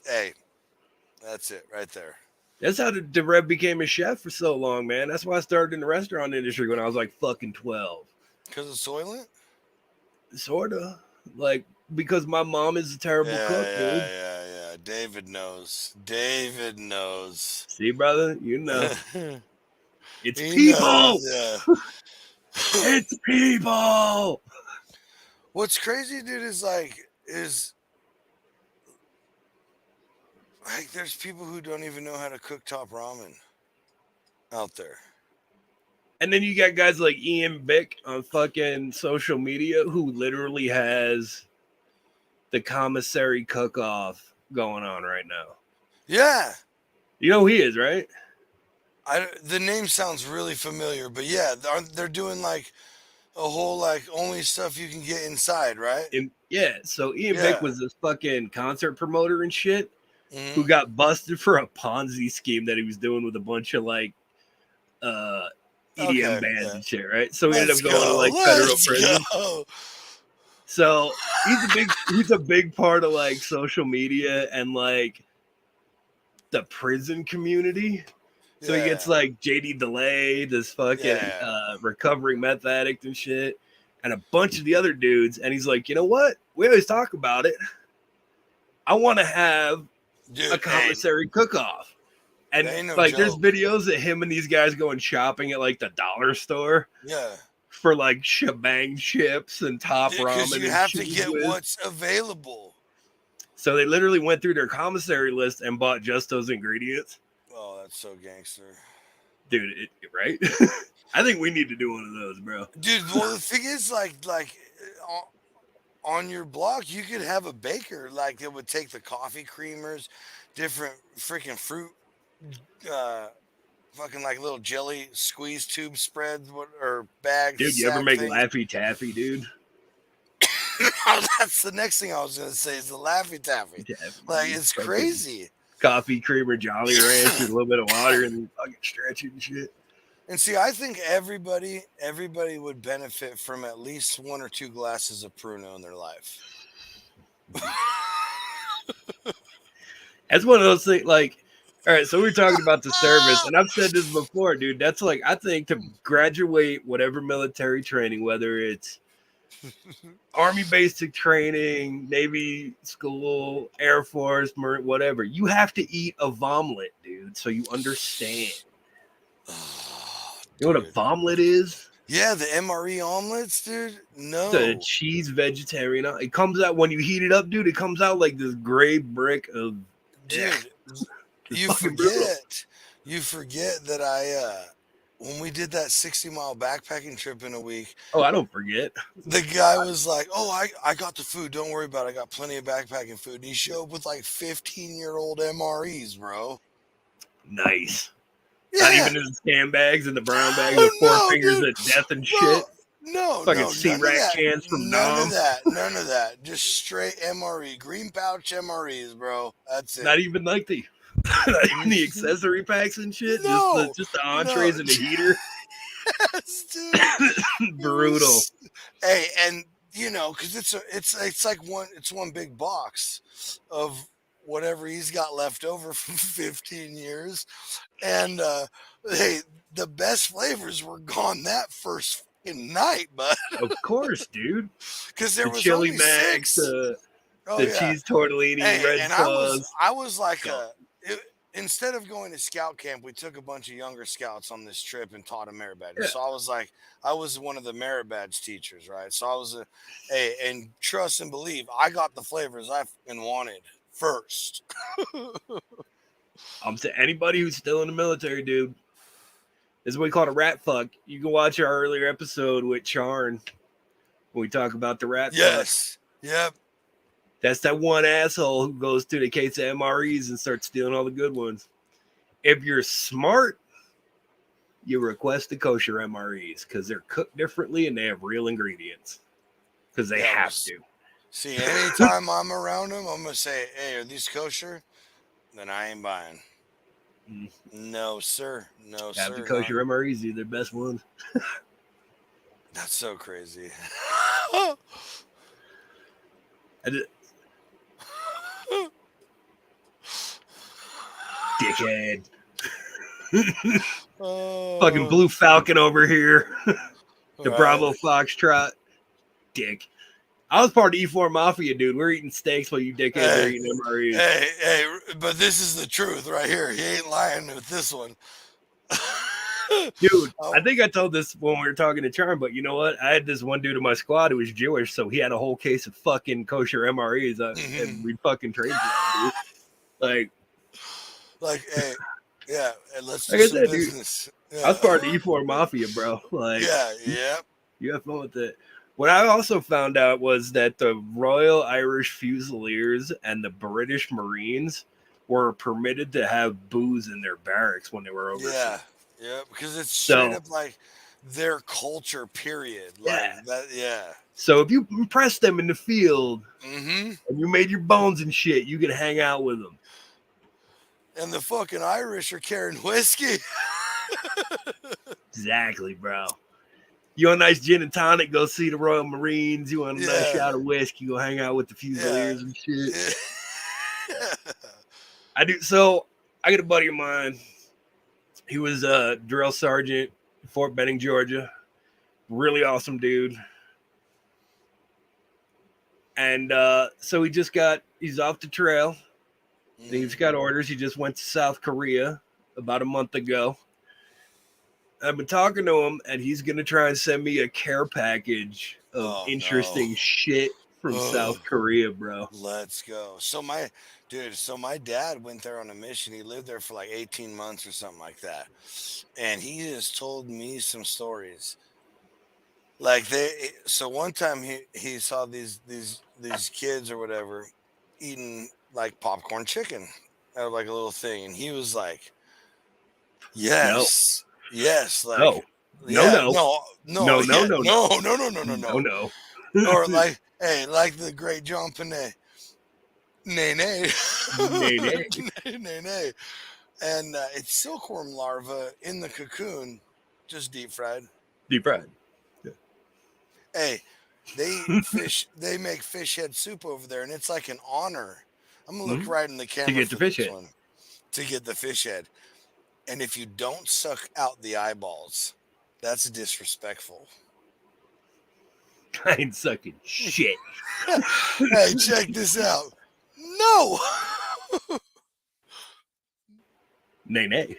A: it right there.
B: that's how the Rev became a chef for so long, man. That's why I started in the restaurant industry when I was like fucking 12.
A: Because of Soylent?
B: Sorta, like because my mom is a terrible cook, dude.
A: Yeah. David knows. David knows.
B: See, brother, you know it's
A: He
B: people.
A: knows, yeah.
B: It's people.
A: What's crazy, dude, is there's people who don't even know how to cook top ramen out there.
B: And then you got guys like Ian Bick on fucking social media who literally has the commissary cook-off going on right now.
A: Yeah.
B: You know who he is, right?
A: The name sounds really familiar, but yeah, they're doing like a whole like only stuff you can get inside, right?
B: So Ian Bick was this fucking concert promoter and shit
A: Mhm.
B: who got busted for a Ponzi scheme that he was doing with a bunch of like EDM bands and shit, right? So he ended up going to like federal prison.
A: Go.
B: So he's a big part of like social media and like the prison community. So he gets like JD Delay, this fucking recovering meth addict and shit, and a bunch of the other dudes. And he's like, you know what? We always talk about it. I want to have a commissary cook-off. And like there's videos of him and these guys going shopping at like the dollar store.
A: Yeah.
B: For like shebang chips and top ramen.
A: Because you have to get what's available.
B: So they literally went through their commissary list and bought just those ingredients.
A: Oh, that's so gangster.
B: Dude, right? I think we need to do one of those, bro.
A: Dude, well, the thing is, like on your block, you could have a baker like that would take the coffee creamers, different freaking fruit, uh, fucking like little jelly squeeze tube spreads or bag
B: Dude, you ever
A: sack
B: make
A: things.
B: Laffy Taffy, dude?
A: That's the next thing I was gonna say is the Laffy Taffy.
B: Taffy,
A: Like
B: dude.
A: it's
B: Fucking
A: crazy.
B: coffee creamer, Jolly Rancher, a little bit of water, and then fucking stretch it and shit.
A: And see, I think everybody would benefit from at least 1 or 2 glasses of Pruno in their life.
B: That's one of those things. Like, all right, so we're talking about the service, and I've said this before, dude. That's like, I think to graduate whatever military training, whether it's Army basic training, Navy school, Air Force, Marine, whatever, you have to eat a vomlet, dude, so you understand. You know what a vomlet is?
A: Yeah, the MRE omelets, dude. No,
B: It's a cheese vegetarian. It comes out when you heat it up, dude. It comes out like this gray brick of.
A: dude.
B: It's
A: You
B: fucking brutal.
A: forget that I when we did that 60-mile backpacking trip in a week,
B: Oh, I don't forget.
A: the guy was like, "Oh, I got the food. Don't worry about it. I got plenty of backpacking food." And he showed up with like 15-year-old MREs, bro.
B: Nice.
A: Yeah.
B: Not even in the scam bags and the brown bags
A: Oh,
B: with four
A: no,
B: fingers
A: dude.
B: of death and
A: No,
B: shit.
A: no,
B: Fucking
A: no,
B: sea
A: none of
B: rat
A: that.
B: cans from
A: None
B: Nom.
A: of that. None of that. Just straight MRE, green pouch MREs, bro. That's it.
B: Not even like the not even the accessory packs and shit.
A: No,
B: just the entrees
A: no.
B: and the heater.
A: Yes, dude.
B: Brutal.
A: Hey, and you know, because it's like one big box of whatever he's got left over from 15 years, and hey, the best flavors were gone that first fucking night, bud.
B: Of course, dude.
A: Because there
B: The
A: was
B: chili
A: only
B: max,
A: 6.
B: the
A: Oh, yeah.
B: cheese tortellini,
A: Hey,
B: red
A: and
B: sauce.
A: I was like
B: Go.
A: instead of going to scout camp, we took a bunch of younger scouts on this trip and taught them merit badges.
B: Yeah.
A: So I was like, I was one of the merit badge teachers, right? So I was hey, and trust and believe, I got the flavors I fucking wanted first.
B: I'm saying anybody who's still in the military, dude. This is what we call a rat fuck. You can watch our earlier episode with Charn when we talk about the rat fuck.
A: Yes. Yep.
B: That's that one asshole who goes to the case of MREs and starts stealing all the good ones. If you're smart, you request the kosher MREs because they're cooked differently and they have real ingredients because they have to.
A: See, anytime I'm around them, I'm gonna say, "Hey, are these kosher?" Then I ain't buying.
B: Mm.
A: No, sir. No,
B: Have
A: sir.
B: the kosher MREs, they're the best ones.
A: That's so crazy.
B: Dickhead.
A: Oh,
B: Fucking Blue Falcon over here. The
A: right.
B: Bravo Foxtrot. Dick. I was part of E4 Mafia, dude. We're eating steaks while you dickheads are eating MREs.
A: Hey, but this is the truth right here. He ain't lying with this one.
B: Dude, I think I told this when we were talking to Charm, but you know what? I had this one dude in my squad who was Jewish, so he had a whole case of fucking kosher MREs, and we'd fucking trade them, dude. Like,
A: hey, yeah, and let's do
B: Like I
A: some
B: said, dude,
A: business. Yeah.
B: I was part of the E4 Mafia, bro. Like,
A: yeah.
B: You have fun with it. What I also found out was that the Royal Irish Fusiliers and the British Marines were permitted to have booze in their barracks when they were overseas.
A: Yeah, because it's straight up like their culture, period. Like
B: Yeah.
A: that, yeah.
B: So if you impressed them in the field
A: Mm-hmm.
B: and you made your bones and shit, you could hang out with them.
A: And the fucking Irish are carrying whiskey.
B: Exactly, bro. You want a nice gin and tonic, go see the Royal Marines. You want a nice shot of whiskey, go hang out with the Fusiliers and shit. I do. So I got a buddy of mine. He was a drill sergeant, Fort Benning, Georgia. Really awesome dude. And so he's off the trail. And he's got orders. He just went to South Korea about a month ago. I've been talking to him, and he's going to try and send me a care package of interesting shit from South Korea, bro.
A: Let's go. So my dad went there on a mission. He lived there for like 18 months or something like that. And he has told me some stories. Like so one time he saw these kids or whatever eating like popcorn chicken out of like a little thing, and he was like,
B: No,
A: yes, yes,
B: no,
A: like
B: no,
A: yeah,
B: no,
A: no,
B: no, no,
A: yeah,
B: no, no,
A: no, no, no, no, no,
B: no,
A: no,
B: no.
A: or like, hey, like the great John Panay, nay, nay,
B: Nay, nay.
A: nay, nay, nay, and it's silkworm larva in the cocoon, just deep fried.
B: Deep fried.
A: Hey, they make fish head soup over there, and it's like an honor. I'm gonna look
B: Mhm.
A: right in the
B: To
A: camera
B: get the
A: for
B: fish
A: this
B: head.
A: one to get the fish head. And if you don't suck out the eyeballs, that's disrespectful.
B: I ain't sucking shit.
A: Hey, check this out. No.
B: Nay, nay.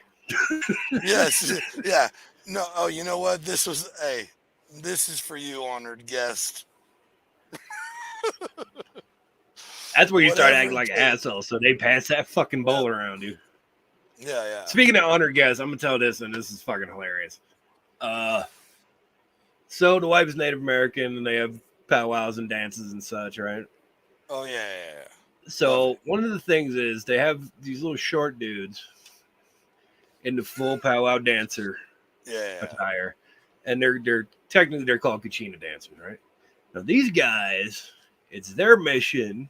A: Yes. Yeah. No. Oh, you know what? This is for you, honored guest.
B: That's where you start
A: Whatever
B: acting
A: it
B: like an
A: takes.
B: asshole. So they pass that fucking bowl
A: Yeah.
B: around you.
A: Yeah. Yeah.
B: Speaking of honored guests, I'm gonna tell this, and this is fucking hilarious. So the wife is Native American, and they have powwows and dances and such, right?
A: Oh yeah. Yeah. Yeah.
B: So one of the things is they have these little short dudes in the full powwow dancer
A: Yeah.
B: attire, and they're technically they're called Kachina dancers, right? Now these guys, it's their mission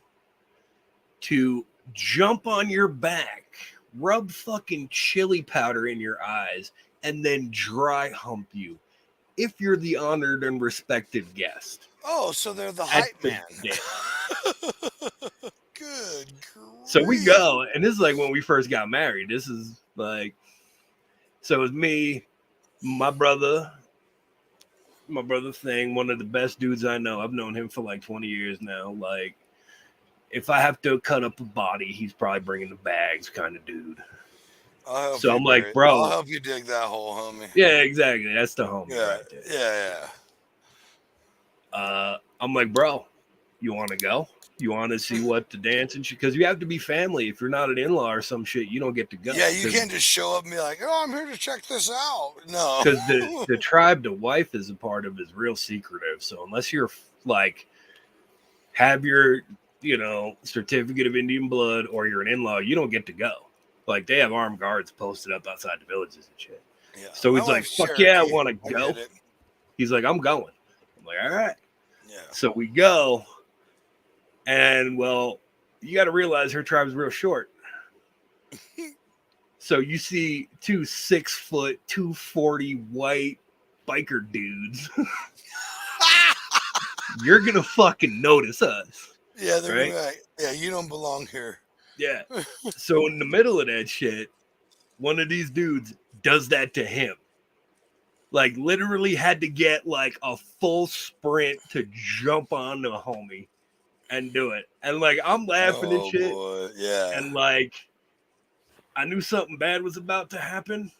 B: to jump on your back, rub fucking chili powder in your eyes, and then dry hump you if you're the honored and respected guest.
A: Oh, so they're the
B: At
A: hype
B: the
A: man.
B: dance.
A: Good.
B: So we
A: grief.
B: go, and this is like when we first got married. This is like, so it was me, my brother Thing, one of the best dudes I know. I've known him for like 20 years now. Like, if I have to cut up a body, he's probably bringing the bags kind of dude.
A: I'll help
B: So
A: you
B: I'm like,
A: dig-
B: bro.
A: I'll help you dig that hole, homie.
B: Yeah, exactly. That's the homie
A: Yeah.
B: right there.
A: Yeah.
B: I'm like, bro, you want to go? You want to see what the dance and shit? Because you have to be family. If you're not an in-law or some shit, you don't get to go.
A: Yeah, you can't just show up and be like, "Oh, I'm here to check this out." No,
B: Because the tribe the wife is a part of is real secretive. So unless you're like have your certificate of Indian blood or you're an in-law, you don't get to go. Like they have armed guards posted up outside the villages and shit.
A: yeah.
B: So he's
A: My
B: like,
A: wife's
B: "Fuck yeah, I
A: Cherokee.
B: want to go."
A: get it.
B: He's like, "I'm going." I'm like, "All right."
A: Yeah.
B: So we go, and well, you got to realize her tribe's real short. So you see 2 6-foot, 240 white biker dudes. You're gonna fucking notice us.
A: Yeah, they're
B: Right?
A: right. Yeah, you don't belong here.
B: Yeah. So in the middle of that shit, one of these dudes does that to him. Like literally had to get like a full sprint to jump on the homie and do it. And like I'm laughing and shit.
A: Boy. Yeah.
B: And like I knew something bad was about to happen.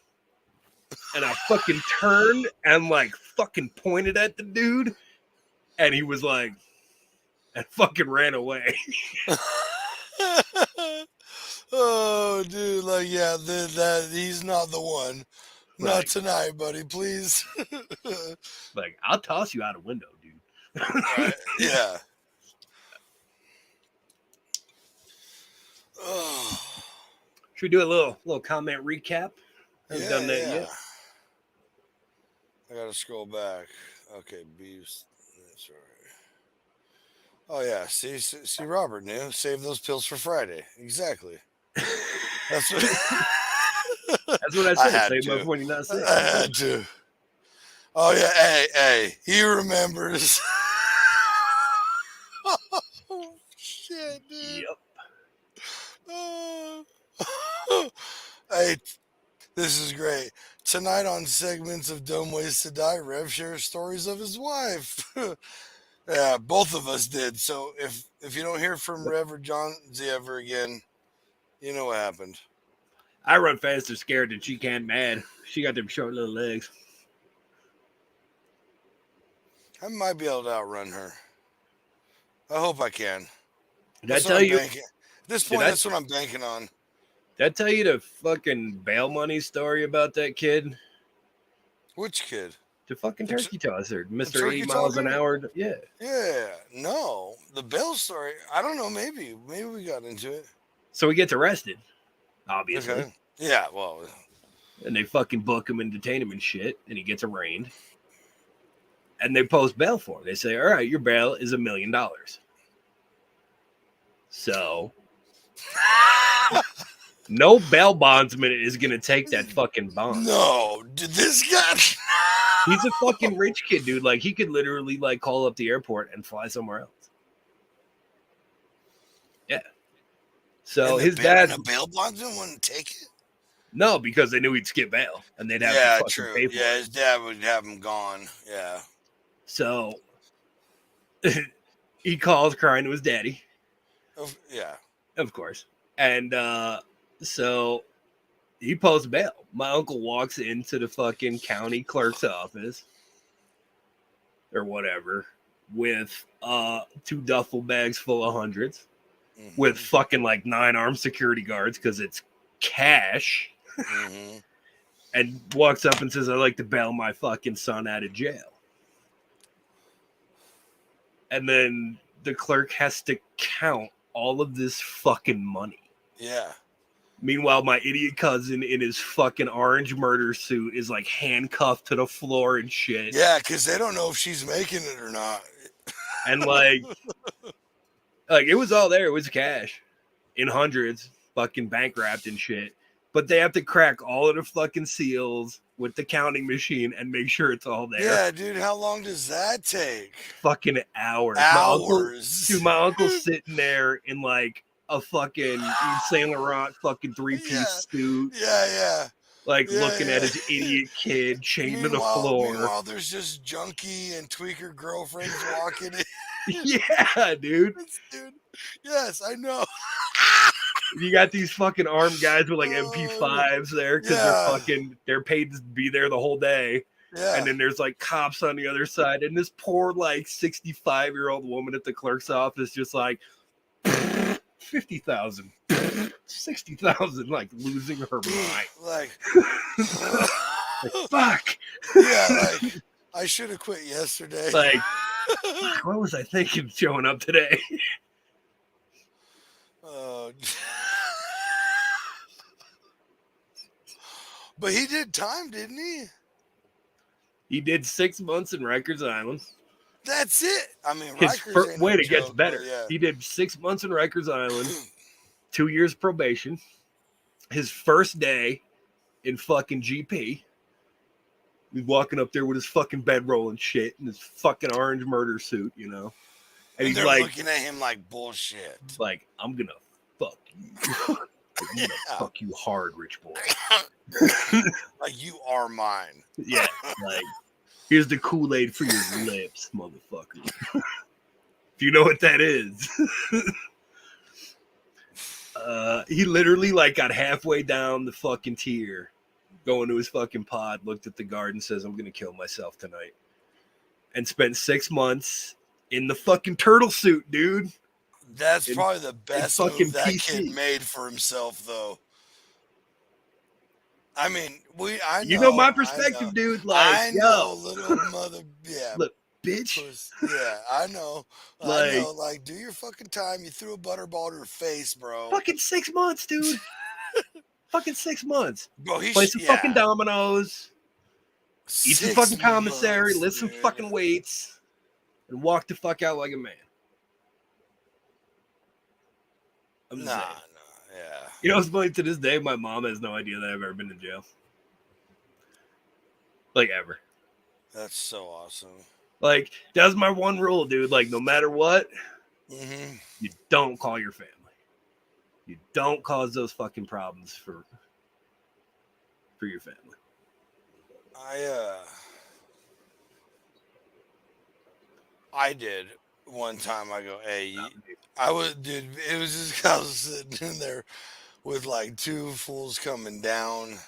B: And I fucking turned and like fucking pointed at the dude. And he was like, and fucking ran away.
A: Oh, dude, like yeah, that he's not the one. Not
B: Right.
A: tonight, buddy. Please.
B: Like, I'll toss you out a window, dude.
A: Right. Yeah. Oh,
B: Should we do a little comment recap? Haven't done that
A: yeah.
B: yet.
A: I gotta scroll back. Okay, beefs. That's right. Oh yeah, see, Robert knew. Save those pills for Friday. Exactly. That's what
B: That's what I
A: I
B: said.
A: had
B: Save
A: to.
B: my 49 cents.
A: I had to. Oh yeah, hey, he remembers. Oh shit, dude.
B: Yep.
A: Hey, this is great. Tonight on segments of Dumb Ways to Die, Rev shares stories of his wife. Yeah, both of us did. So if you don't hear from Rev or John Z ever again, you know what happened.
B: I run faster scared than she can mad. She got them short little legs.
A: I might be able to outrun her. I hope I can.
B: Did I
A: That's what
B: tell
A: I'm
B: you?
A: banking- At this point, that's what I'm banking on.
B: Did I tell you the fucking bail money story about that kid?
A: Which kid?
B: to fucking turkey tosser, Mr.
A: turkey
B: 80 miles an
A: talker?
B: hour. Yeah.
A: Yeah, no, the bail story. I don't know. Maybe we got into it.
B: So he gets arrested, obviously.
A: Okay. Yeah. Well.
B: And they fucking book him and detain him and shit, and he gets arraigned. And they post bail for him. They say, all right, your bail is $1 million. So no bail bondsman is going to take that fucking bond.
A: No, dude, this guy.
B: He's a fucking rich kid, dude. Like, he could literally, like, call up the airport and fly somewhere else. Yeah. So his dad...
A: a bail bondsman wouldn't take it?
B: No, because they knew he'd skip bail, and they'd have to fucking
A: true.
B: pay for
A: Yeah,
B: it.
A: his dad would have him gone. Yeah.
B: So he calls crying to his daddy.
A: Yeah.
B: Of course. And so he posts bail. My uncle walks into the fucking county clerk's office or whatever with 2 duffel bags full of hundreds with fucking like 9 armed security guards because it's cash. And walks up and says, I'd like to bail my fucking son out of jail. And then the clerk has to count all of this fucking money.
A: Yeah.
B: Meanwhile, my idiot cousin in his fucking orange murder suit is like handcuffed to the floor and shit.
A: Yeah, because they don't know if she's making it or not.
B: And like it was all there. It was cash in hundreds, fucking bank wrapped and shit. But they have to crack all of the fucking seals with the counting machine and make sure it's all there.
A: Yeah, dude, how long does that take?
B: Fucking hours.
A: Hours.
B: My uncle's sitting there in like a fucking Yves Saint Laurent fucking 3-piece suit.
A: Yeah.
B: Looking at his idiot kid chained to the floor.
A: Meanwhile, there's just junkie and tweaker girlfriends walking in.
B: Yeah, dude.
A: Dude. Yes, I know.
B: You got these fucking armed guys with like MP5s there because they're paid to be there the whole day.
A: Yeah.
B: And then there's like cops on the other side. And this poor like 65-year-old woman at the clerk's office just like 50,000, 60,000, like losing her mind.
A: Like,
B: fuck.
A: Yeah, like I should have quit yesterday.
B: Like, what was I thinking showing up today?
A: But he did time, didn't he?
B: He did 6 months in Rikers Island.
A: That's it. I mean,
B: it gets better. Yeah. He did 6 months in Rikers Island, 2 years probation. His first day in fucking GP, he's walking up there with his fucking bedroll and shit and his fucking orange murder suit, you know. And he's
A: they're
B: like
A: looking at him like bullshit.
B: Like, I'm gonna fuck you. I'm gonna fuck you hard, rich boy.
A: Like, you are mine.
B: Yeah, like, here's the Kool-Aid for your lips, motherfucker. If you know what that is. He literally like got halfway down the fucking tier, going to his fucking pod, looked at the guard and says, I'm gonna kill myself tonight. And spent 6 months in the fucking turtle suit, dude.
A: That's probably the best move that kid made for himself, though. I mean, I know.
B: You know my perspective, dude. Like,
A: I know, little mother. Yeah.
B: Look, bitch.
A: Yeah, I know.
B: Like,
A: I know. Like, do your fucking time. You threw a butterball to her face, bro.
B: Fucking 6 months, dude. Fucking 6 months.
A: Bro,
B: play some fucking dominoes. Eat some fucking commissary. Lift some fucking weights. And walk the fuck out like a man.
A: Yeah.
B: You know, it's funny, to this day, my mom has no idea that I've ever been to jail. Like, ever.
A: That's so awesome.
B: Like, that's my one rule, dude. Like, no matter what, you don't call your family. You don't cause those fucking problems for your family.
A: I did one time. I go, hey, I was, dude. It was just I was sitting in there with like 2 fools coming down.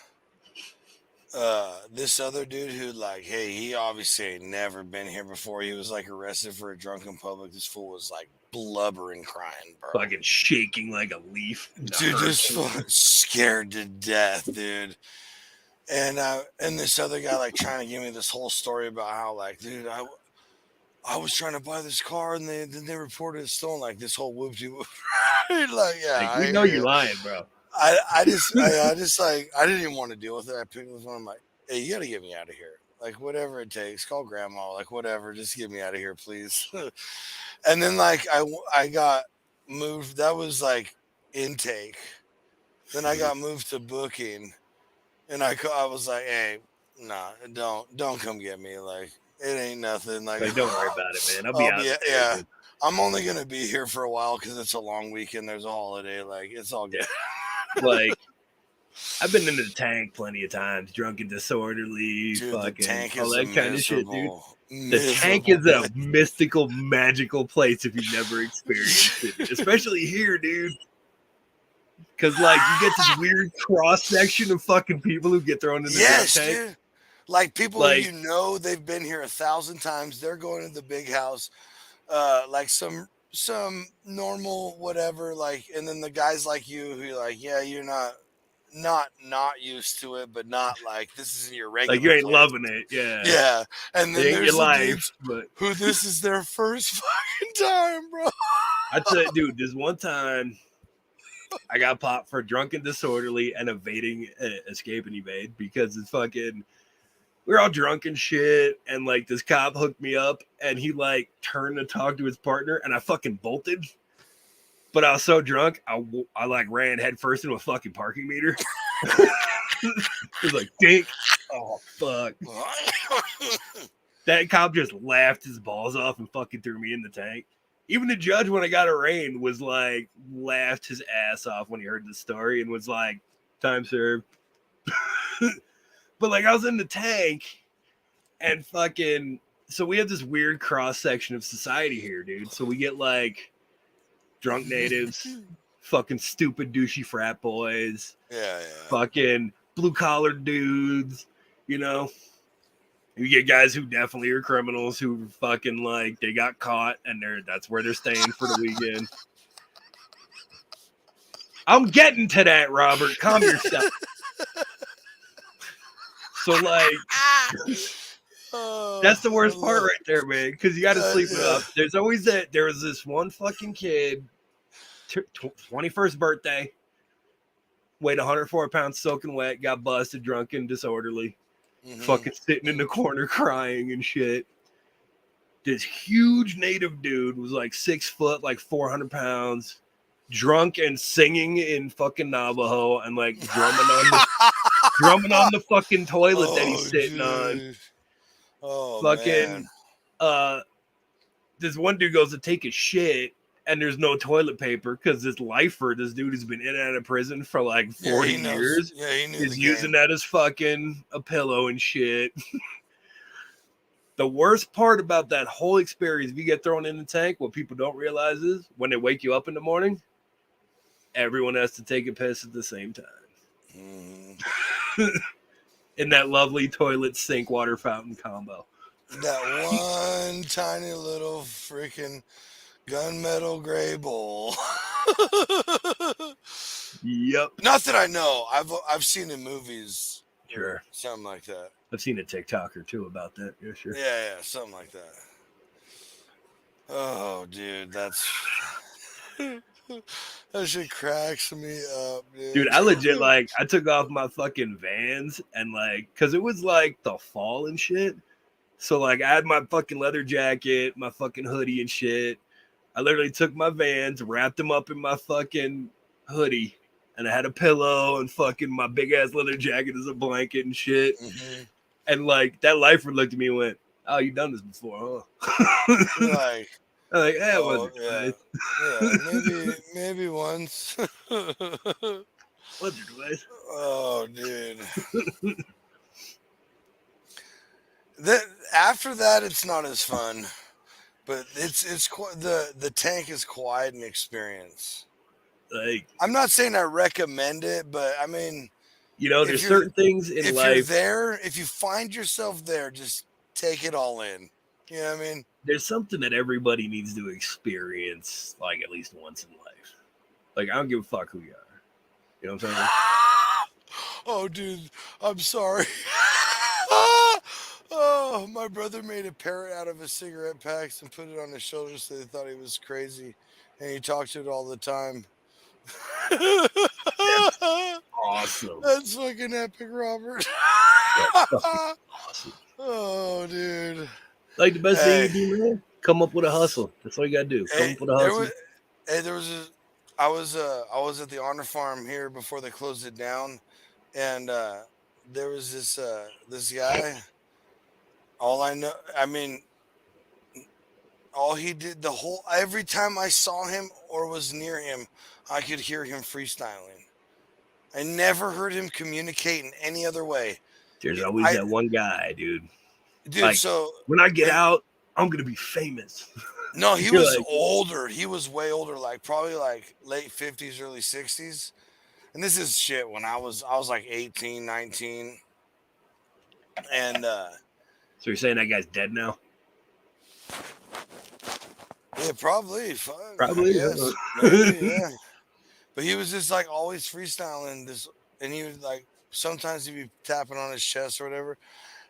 A: This other dude who, like, hey, he obviously ain't never been here before. He was like arrested for a drunken public. This fool was like blubbering, crying, bro.
B: Fucking shaking like a leaf.
A: Dude, just scared to death, dude. and this other guy like trying to give me this whole story about how like, dude, I was trying to buy this car and then they reported it stolen. Like this whole whoopsie whoop. Like, yeah,
B: Like,
A: I
B: we know
A: hear
B: you're
A: you.
B: lying, bro.
A: I just like I didn't even want to deal with it. I picked this one. I'm like, hey, you got to get me out of here. Like whatever it takes, call grandma. Like whatever, just get me out of here, please. And then like I got moved. That was like intake. Then I got moved to booking, and I was like, hey, nah, don't come get me. Like it ain't nothing. Like
B: Like, don't worry about it, man. I'll be
A: I'll
B: out
A: be
B: in a day or
A: yeah.
B: two.
A: I'm only gonna be here for a while because it's a long weekend. There's a holiday. Like it's all good.
B: Like, I've been into the tank plenty of times, drunk and disorderly,
A: Dude, the
B: fucking
A: tank
B: all
A: is
B: that kind of shit, dude. The tank
A: miserable
B: is a
A: place.
B: mystical, magical place if you've never experienced it, especially here, dude. Because like you get this weird cross section of fucking people who get thrown in the drunk
A: Yes,
B: tank.
A: dude. Like people
B: Like,
A: who they've been here 1,000 times. They're going to the big house, like some normal whatever. Like, and then the guys like you who like, yeah, you're not used to it, but not like this isn't your
B: like you
A: regular
B: ain't
A: place.
B: loving it, yeah.
A: Yeah, and
B: It
A: then
B: ain't your
A: there's the
B: life,
A: dudes
B: but
A: who this is their first fucking time, bro.
B: I tell you, dude, this one time I got popped for drunk and disorderly and evading escape and evade because it's fucking we were all drunk and shit, and like this cop hooked me up and he like turned to talk to his partner and I fucking bolted. But I was so drunk, I like ran headfirst into a fucking parking meter. It was like dink. Oh fuck. That cop just laughed his balls off and fucking threw me in the tank. Even the judge, when I got arraigned, was like laughed his ass off when he heard the story and was like, "Time served." But like I was in the tank, and fucking so we have this weird cross section of society here, dude. So we get like drunk natives, fucking stupid douchey frat boys,
A: Yeah.
B: fucking blue collar dudes, you know. You get guys who definitely are criminals who fucking like they got caught and that's where they're staying for the weekend. I'm getting to that, Robert. Calm yourself. So like that's the worst part right there, man. Because you got to sleep it up. There's always that. There was this one fucking kid, 21st birthday, weighed 104 pounds, soaking wet, got busted, drunk and disorderly. Fucking sitting in the corner crying and shit. This huge native dude was like 6 foot, like 400 pounds, drunk and singing in fucking Navajo and like drumming on the fucking toilet that he's sitting on.
A: Oh
B: Fucking
A: man.
B: This one dude goes to take a shit and there's no toilet paper because this lifer, this dude has been in and out of prison for like 40 years.
A: Yeah, he knew
B: Is using that as fucking a pillow and shit. The worst part about that whole experience, if you get thrown in the tank, what people don't realize is when they wake you up in the morning, everyone has to take a piss at the same time. In that lovely toilet sink water fountain combo.
A: That one tiny little freaking gunmetal gray bowl.
B: Yep.
A: Not that I know. I've seen in movies.
B: Sure.
A: Something like that.
B: I've seen a TikTok or two about that. Yeah, sure.
A: Yeah, something like that. Oh, dude, that's that shit cracks me up, dude.
B: Dude, I legit like I took off my fucking Vans and like because it was like the fall and shit. So like I had my fucking leather jacket, my fucking hoodie and shit. I literally took my Vans, wrapped them up in my fucking hoodie, and I had a pillow and fucking my big ass leather jacket as a blanket and shit.
A: Mm-hmm.
B: And like that lifer looked at me and went, "Oh, you done this before, huh?"
A: Like,
B: I'm like, "Yeah, it
A: oh,
B: wasn't
A: yeah, maybe once.
B: wasn't twice."
A: Oh, dude. After that, it's not as fun, but it's quite the tank is quite an experience.
B: Like,
A: I'm not saying I recommend it, but I mean,
B: you know, there's certain things in
A: if
B: life.
A: you're there, if you find yourself there, just take it all in. You know what I mean?
B: There's something that everybody needs to experience, like at least once in life. Like, I don't give a fuck who you are. You know what I'm saying?
A: Oh, dude, I'm sorry. Oh, my brother made a parrot out of his cigarette packs and put it on his shoulder so they thought he was crazy. And he talked to it all the time.
B: That's awesome.
A: That's fucking epic, Robert.
B: That's fucking awesome.
A: Oh, dude.
B: Like the best thing
A: Hey,
B: you do, man. Come up with a hustle. That's all you gotta do. Come
A: hey,
B: up with a
A: there
B: hustle.
A: was, there was a, I was at the Honor Farm here before they closed it down, and there was this guy. All I know, I mean, all he did the whole every time I saw him or was near him, I could hear him freestyling. I never heard him communicate in any other way.
B: There's always
A: I
B: that one guy, dude.
A: dude,
B: Like
A: so
B: when I get
A: and
B: out, I'm gonna be famous.
A: no, he
B: You're
A: was
B: like,
A: older. He was way older, like probably like late 50s, early 60s. And this is shit when I was like 18, 19. And
B: so you're saying that guy's dead now?
A: yeah, probably fuck, I
B: Probably.
A: guess. Maybe, yeah. But he was just like always freestyling this, and he would like sometimes he'd be tapping on his chest or whatever.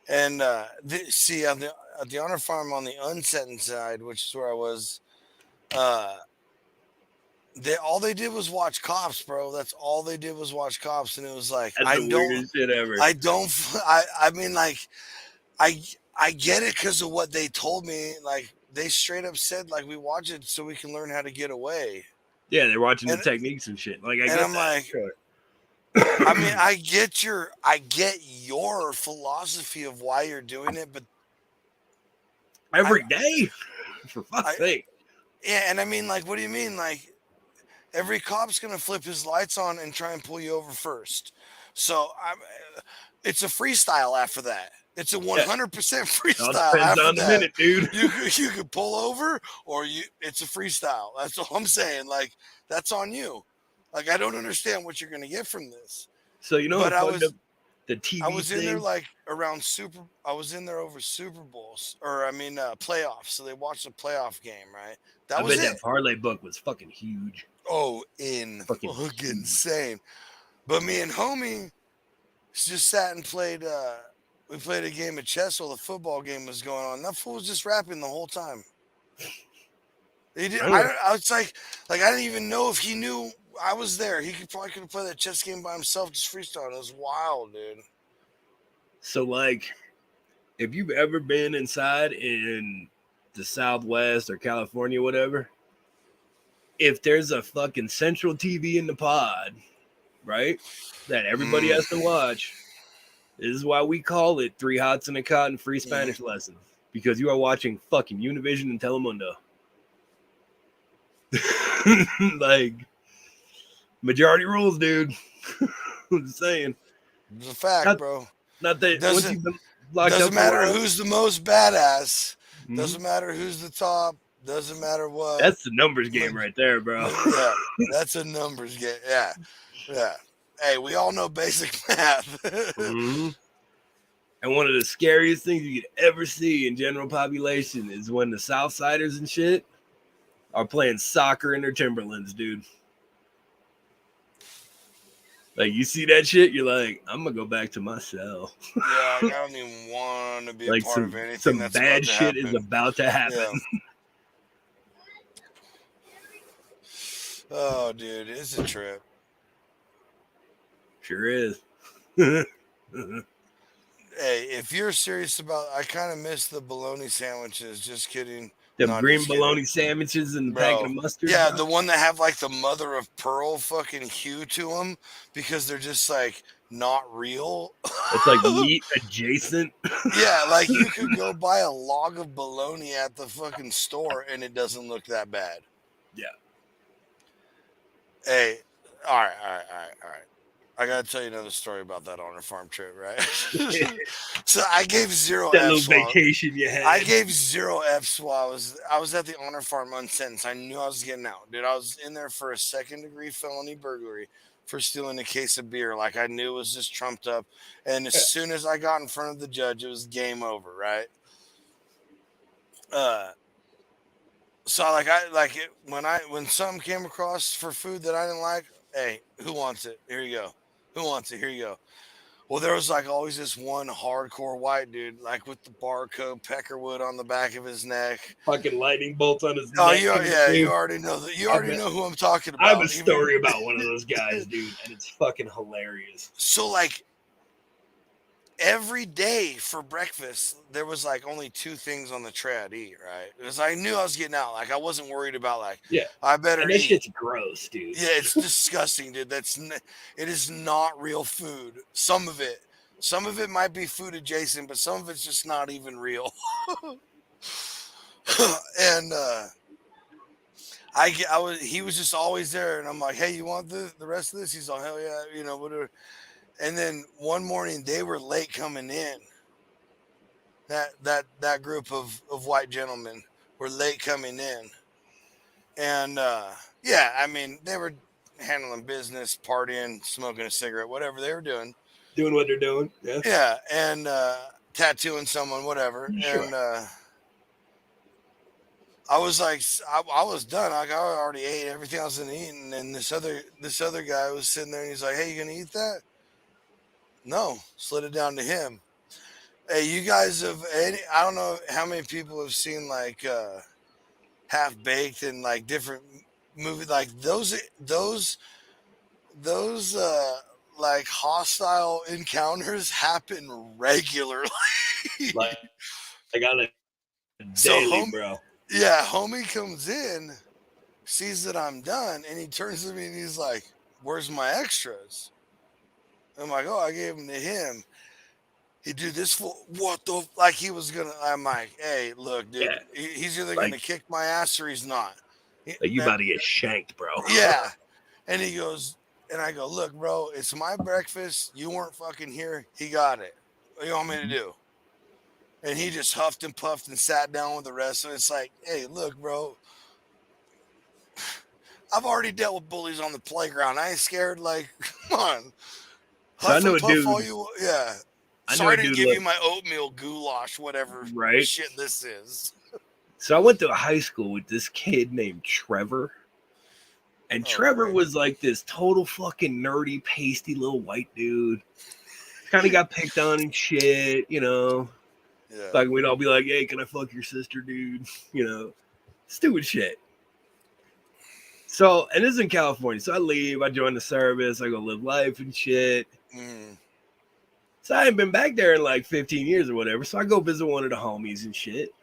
A: And see at the Honor Farm on the unsetting side, which is where I was, uh, they all they did was watch cops, bro. That's all they did was watch cops, and it was like
B: That's the weirdest shit ever.
A: I mean like I I get it because of what they told me. Like they straight up said like we watch it so we can learn how to get away.
B: Yeah, they're watching the
A: And
B: techniques and shit. Like I
A: and
B: get
A: I'm
B: that.
A: like,
B: Sure.
A: I mean, I get your philosophy of why you're doing it, but I,
B: Every day, for fuck's
A: I,
B: sake.
A: yeah, and I mean, like, what do you mean? Like, every cop's gonna flip his lights on and try and pull you over first. So it's a freestyle after that. It's a
B: Yeah,
A: 100%
B: it all
A: freestyle
B: depends
A: after
B: on the
A: that.
B: minute, dude.
A: You could pull over, or it's a freestyle. That's all I'm saying. Like, that's on you. Like, I don't understand what you're gonna get from this.
B: So you know
A: But
B: the fucked up the
A: I
B: TV
A: was in there
B: thing.
A: like around I was in there over Super Bowls, or I mean playoffs. So they watched the playoff game, right?
B: I
A: That was
B: bet
A: it.
B: that parlay book was fucking huge.
A: Oh, in
B: Fucking
A: fucking
B: huge.
A: insane. But me and homie just sat and played. We played a game of chess while the football game was going on. That fool was just rapping the whole time. He did.
B: I don't know.
A: I was like I didn't even know if he knew I was there. He could have played that chess game by himself, just freestyle. It was wild, dude.
B: So like, if you've ever been inside in the Southwest or California, whatever, if there's a fucking central TV in the pod, right, that everybody
A: Mm,
B: has to watch, this is why we call it Three Hots and a Cot and Free
A: mm.
B: Spanish Lesson, because you are watching fucking Univision and Telemundo. Like, majority rules, dude. I'm just saying.
A: It's a fact,
B: Not,
A: bro.
B: not that once
A: Doesn't
B: you've been locked up
A: doesn't
B: for a
A: matter
B: while.
A: who's the most badass.
B: Mhm.
A: Doesn't matter who's the top. Doesn't matter what.
B: That's the numbers game right there, bro.
A: Yeah, that's a numbers game. Yeah, yeah. Hey, we all know basic math.
B: Mhm. And one of the scariest things you could ever see in general population is when the Southsiders and shit are playing soccer in their Timberlands, dude. Like, you see that shit, you're like, I'm gonna go back to my cell.
A: Yeah, I don't even want to be a
B: Like
A: part of
B: some
A: anything that's
B: bad
A: about to
B: shit is
A: happen.
B: about to happen.
A: Yeah. Oh, dude, it's a trip.
B: Sure is.
A: Hey, if you're serious about, I kind of miss the bologna sandwiches. Just kidding.
B: Them
A: No,
B: green
A: just kidding.
B: bologna sandwiches and the packet of
A: Bro,
B: mustard.
A: yeah,
B: bro.
A: the one that have like the mother of pearl fucking hue to them because they're just like not real.
B: It's like meat adjacent.
A: Yeah, like you could go buy a log of bologna at the fucking store and it doesn't look that bad.
B: Yeah.
A: Hey, all right. I gotta tell you another story about that Honor Farm trip, right? So I gave zero
B: That
A: F's.
B: little vacation you had.
A: I gave zero F's while I was at the Honor Farm unsentenced. I knew I was getting out, dude. I was in there for a 2nd-degree felony burglary for stealing a case of beer. Like I knew it was just trumped up. And as soon as I got in front of the judge, it was game over, right? So when something came across for food that I didn't like, hey, who wants it? Here you go. Who wants it? Here you go. Well, there was like always this one hardcore white dude, like with the barcode Peckerwood on the back of his neck.
B: Fucking lightning bolts on his
A: Oh,
B: neck.
A: you already know that. You already know who I'm talking about.
B: I have a story about one of those guys, dude, and it's fucking hilarious.
A: So, like, every day for breakfast, there was like only 2 things on the tray I'd eat, right? Because I knew I was getting out. Like, I wasn't worried about, like,
B: Yeah.
A: I better
B: And this
A: eat.
B: shit's gross, dude.
A: Yeah, it's disgusting, dude. It is not real food. Some of it might be food adjacent, but some of it's just not even real. And he was just always there, and I'm like, hey, you want the rest of this? He's like, hell yeah, you know, whatever. And then one morning they were late coming in. That group of white gentlemen were late coming in, and yeah, I mean, they were handling business, partying, smoking a cigarette, whatever they were doing
B: what they're doing. Yeah.
A: Yeah, and tattooing someone, whatever.
B: Sure.
A: And I was like, I was done. Like, I already ate everything I was gonna eat, and then this other guy was sitting there, and he's like, "Hey, you gonna eat that?" No, slid it down to him. Hey, you guys have I don't know how many people have seen like Half Baked and like different movies like those like hostile encounters happen regularly.
B: Like I got it
A: So
B: daily, bro.
A: Yeah, homie comes in, sees that I'm done, and he turns to me and he's like, "Where's my extras?" I'm like, "Oh, I gave them to him." He do this for what the like he was gonna. I'm like, "Hey, look, dude,
B: Yeah.
A: he's either
B: Like-
A: gonna kick my ass or he's not."
B: Like you about to get shanked, bro.
A: Yeah, and he goes, and I go, "Look, bro, it's my breakfast. You weren't fucking here. He got it. What do you want me to do?" And he just huffed and puffed and sat down with the rest. So it's like, hey, look, bro, I've already dealt with bullies on the playground. I ain't scared. Like, come on.
B: So I know a
A: and puff
B: dude-
A: all you, yeah.
B: I know
A: Sorry
B: a
A: to
B: dude
A: give
B: like-
A: you my oatmeal goulash, whatever
B: Right.
A: shit this is.
B: So I went to a high school with this kid named Trevor. And
A: Oh,
B: Trevor
A: great.
B: was like this total fucking nerdy, pasty little white dude. Kind of got picked on and shit, you know.
A: Yeah.
B: Like we'd all be like, "Hey, can I fuck your sister, dude?" You know, stupid shit. So, and this is in California. So I leave, I join the service, I go live life and shit.
A: Mm.
B: So I ain't been back there in like 15 years or whatever. So I go visit one of the homies and shit.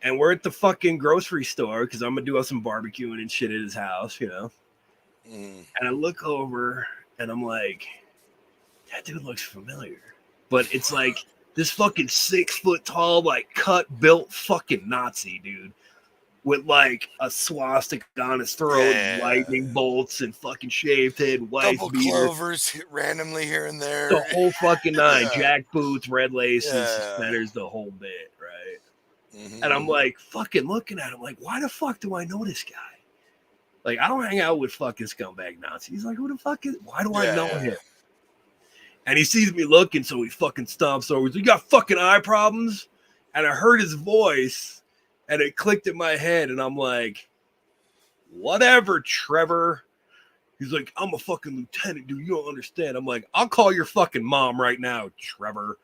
B: And we're at the fucking grocery store because I'm gonna do some barbecuing and shit at his house, you know.
A: Mm.
B: And I look over and I'm like, that dude looks familiar. But it's like this fucking 6 foot tall, like cut built fucking Nazi dude with like a swastika on his throat,
A: Yeah.
B: lightning bolts, and fucking shaved head, white
A: Couple
B: beard.
A: clovers randomly here and there.
B: The whole fucking nine,
A: Yeah.
B: jack boots, red laces,
A: Yeah.
B: suspenders, the whole bit, right?
A: Mhm.
B: And I'm like, fucking looking at him, like, why the fuck do I know this guy? Like, I don't hang out with fucking scumbag Nazis. He's like, who the fuck is? Why do I know
A: Yeah.
B: him? And he sees me looking, so he fucking stomps over. He's like, you got fucking eye problems? And I heard his voice, and it clicked in my head, and I'm like, whatever, Trevor. He's like, I'm a fucking lieutenant, dude. You don't understand. I'm like, I'll call your fucking mom right now, Trevor.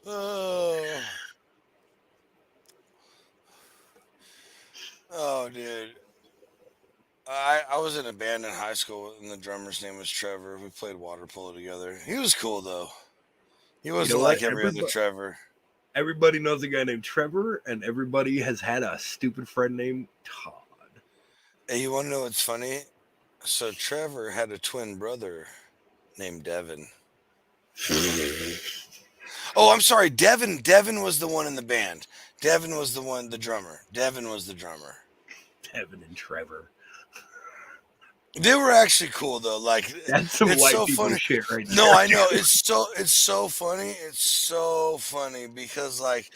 A: Oh. Oh, dude. I was in a band in high school, and the drummer's name was Trevor. We played water polo together. He was cool, though. He wasn't
B: what?
A: like every other
B: Everybody-
A: Trevor.
B: Everybody knows a guy named Trevor, and everybody has had a stupid friend named Todd.
A: And you want to know what's funny? So Trevor had a twin brother named Devin. Oh, I'm sorry. Devin was the one in the band. Devin was the drummer. Devin was the drummer.
B: Devin and Trevor.
A: They were actually cool though. Like
B: That's some
A: it's
B: white
A: so
B: people
A: funny.
B: shit right there.
A: No, I know. It's so funny. It's so funny because like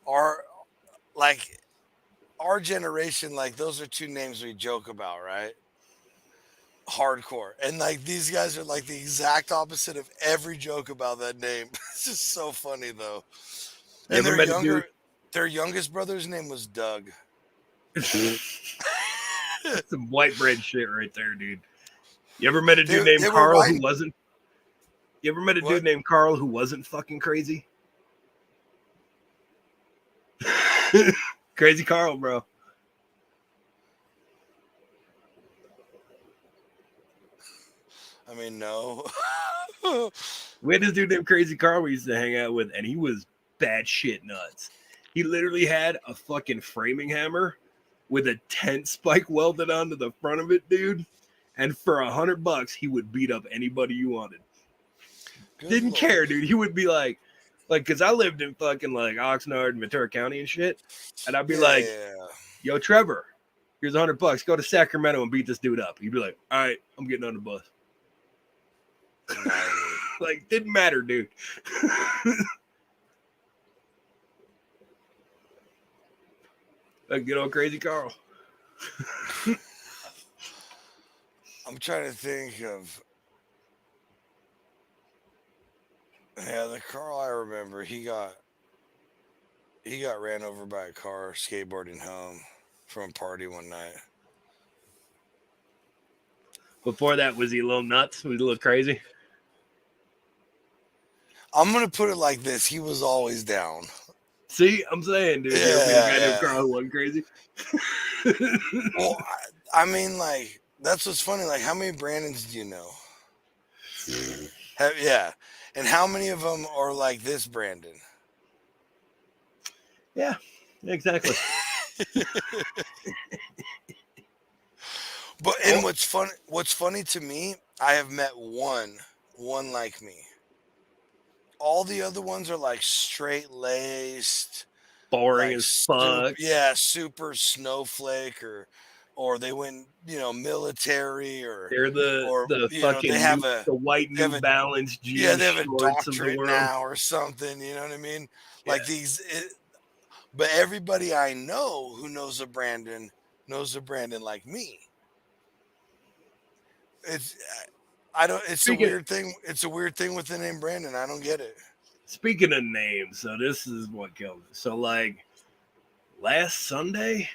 A: our generation, like those are 2 names we joke about, right? Hardcore. And like these guys are like the exact opposite of every joke about that name. It's just so funny though.
B: You
A: And
B: ever met a dude-
A: their youngest brother's name was Doug.
B: Some white bread shit right there, dude. You ever met a dude
A: They
B: named
A: were
B: Carl
A: white.
B: who wasn't? You ever met a
A: What?
B: dude named Carl who wasn't fucking crazy? Crazy Carl, bro.
A: I mean, no.
B: We had this dude named Crazy Carl we used to hang out with, and he was batshit nuts. He literally had a fucking framing hammer with a tent spike welded onto the front of it, dude. And for $100, he would beat up anybody you wanted.
A: Good
B: Didn't
A: Lord.
B: care, dude. He would be like, because I lived in fucking like Oxnard and Ventura County and shit, and I'd be like,
A: Yeah.
B: "Yo, Trevor, here's $100. Go to Sacramento and beat this dude up." He'd be like, "All right, I'm getting on the bus."
A: Nice.
B: Like, didn't matter, dude. Like, good old Crazy Carl.
A: I'm trying to think of. Yeah, the Carl I remember, he got ran over by a car skateboarding home from a party one night.
B: Before that, was he a little nuts? Was he a little crazy?
A: I'm gonna put it like this: he was always down.
B: See, I'm saying, dude. You ever meet a guy named
A: Yeah.
B: Carl who wasn't crazy?
A: Well, I mean, like that's what's funny. Like, how many Brandons do you know? Yeah, and how many of them are like this Brandon?
B: Yeah, exactly.
A: But and what's funny to me, I have met one like me. All the other ones are like straight laced,
B: Boring
A: like
B: as fuck.
A: super snowflake, or they went military, or
B: They're the fucking
A: they have
B: the white
A: they have
B: New
A: a-
B: Balance jeans
A: yeah, they have a
B: shorts of the
A: doctorate
B: world.
A: now or something. You know what I mean? Like
B: Yeah.
A: but everybody I know who knows a Brandon like me. It's
B: Speaking-
A: a weird thing. It's a weird thing with the name Brandon. I don't get it.
B: Speaking of names, so this is what killed me. So, like, last Sunday,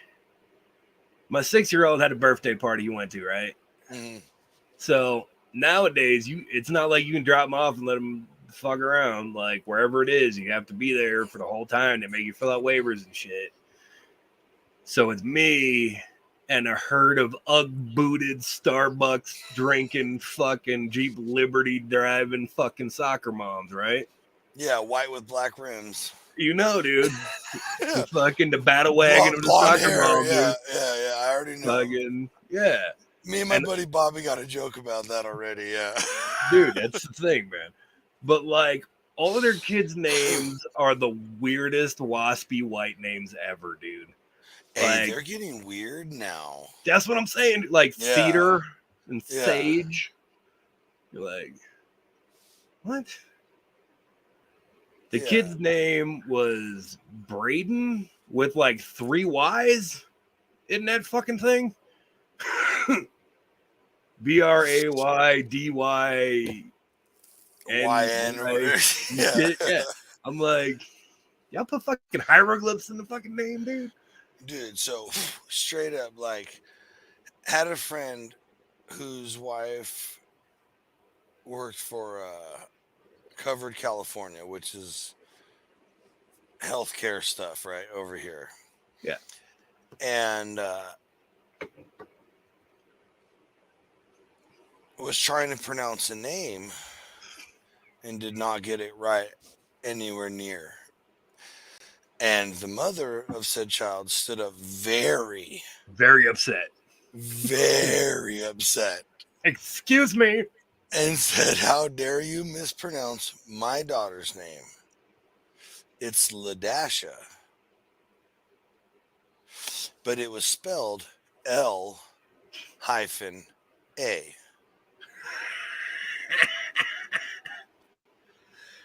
B: my 6-year-old had a birthday party he went to, right?
A: Mhm.
B: So nowadays, it's not like you can drop them off and let them fuck around. Like, wherever it is, you have to be there for the whole time. They make you fill out waivers and shit. So it's me and a herd of Ugg-booted, Starbucks drinking, fucking Jeep Liberty driving fucking soccer moms, right?
A: Yeah, white with black rims.
B: You know, dude.
A: Yeah.
B: The battle wagon of the
A: Blonde
B: soccer
A: hair.
B: mom,
A: Yeah,
B: dude.
A: yeah. I already know.
B: Fucking, yeah.
A: Me and my
B: and-
A: buddy Bobby got a joke about that already. Yeah.
B: Dude, that's the thing, man. But like, all of their kids' names are the weirdest waspy white names ever, dude.
A: Hey,
B: Like,
A: they're getting weird now.
B: that's what I'm saying. Like
A: Yeah.
B: Cedar and
A: Yeah.
B: Sage. You're like, what? The
A: Yeah.
B: kid's name was Braden with like 3 Y's. Isn't that fucking thing? BRAYDY.
A: YN. Yeah.
B: Yeah. I'm like, y'all put fucking hieroglyphs in the fucking name, dude.
A: Dude, so straight up, like, had a friend whose wife worked for Covered California, which is healthcare stuff right over here.
B: Yeah.
A: And was trying to pronounce a name and did not get it right anywhere near. And the mother of said child stood up very,
B: Very upset.
A: very upset
B: Excuse me.
A: and said, "How dare you mispronounce my daughter's name? It's Ladasha." But it was spelled L-A.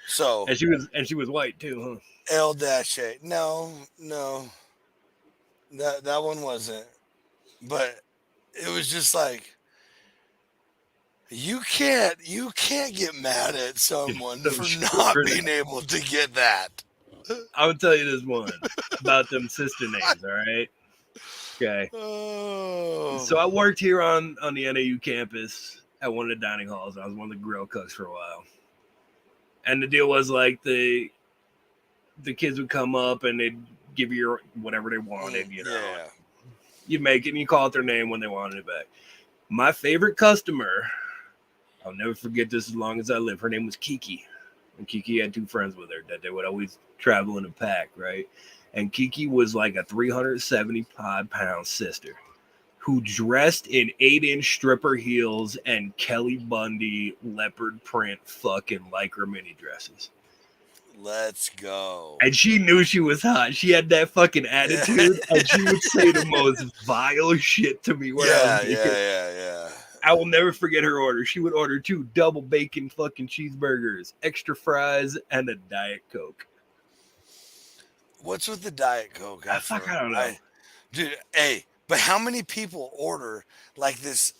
A: So
B: And she was white too, huh?
A: L-A. No. That one wasn't. But it was just like, you can't get mad at someone
B: So
A: for
B: sure
A: not
B: that-
A: being able to get that.
B: I would tell you this one about them sister names, all right? Okay.
A: Oh.
B: So I worked here on the NAU campus at one of the dining halls. I was one of the grill cooks for a while. And the deal was like the kids would come up and they'd give you whatever they wanted, you know.
A: Yeah.
B: You make it and you call it their name when they wanted it back. My favorite customer, I'll never forget this as long as I live. Her name was Kiki. And Kiki had 2 friends with her that they would always travel in a pack, right? And Kiki was like a 375-pound sister who dressed in 8-inch stripper heels and Kelly Bundy leopard print fucking lycra mini dresses.
A: Let's go.
B: And she knew she was hot. She had that fucking attitude, and she would say the most vile shit to me when I was here.
A: Yeah.
B: I will never forget her order. She would order 2 double bacon fucking cheeseburgers, extra fries, and a Diet Coke.
A: What's with the Diet Coke?
B: I don't know.
A: Dude, hey, but how many people order like this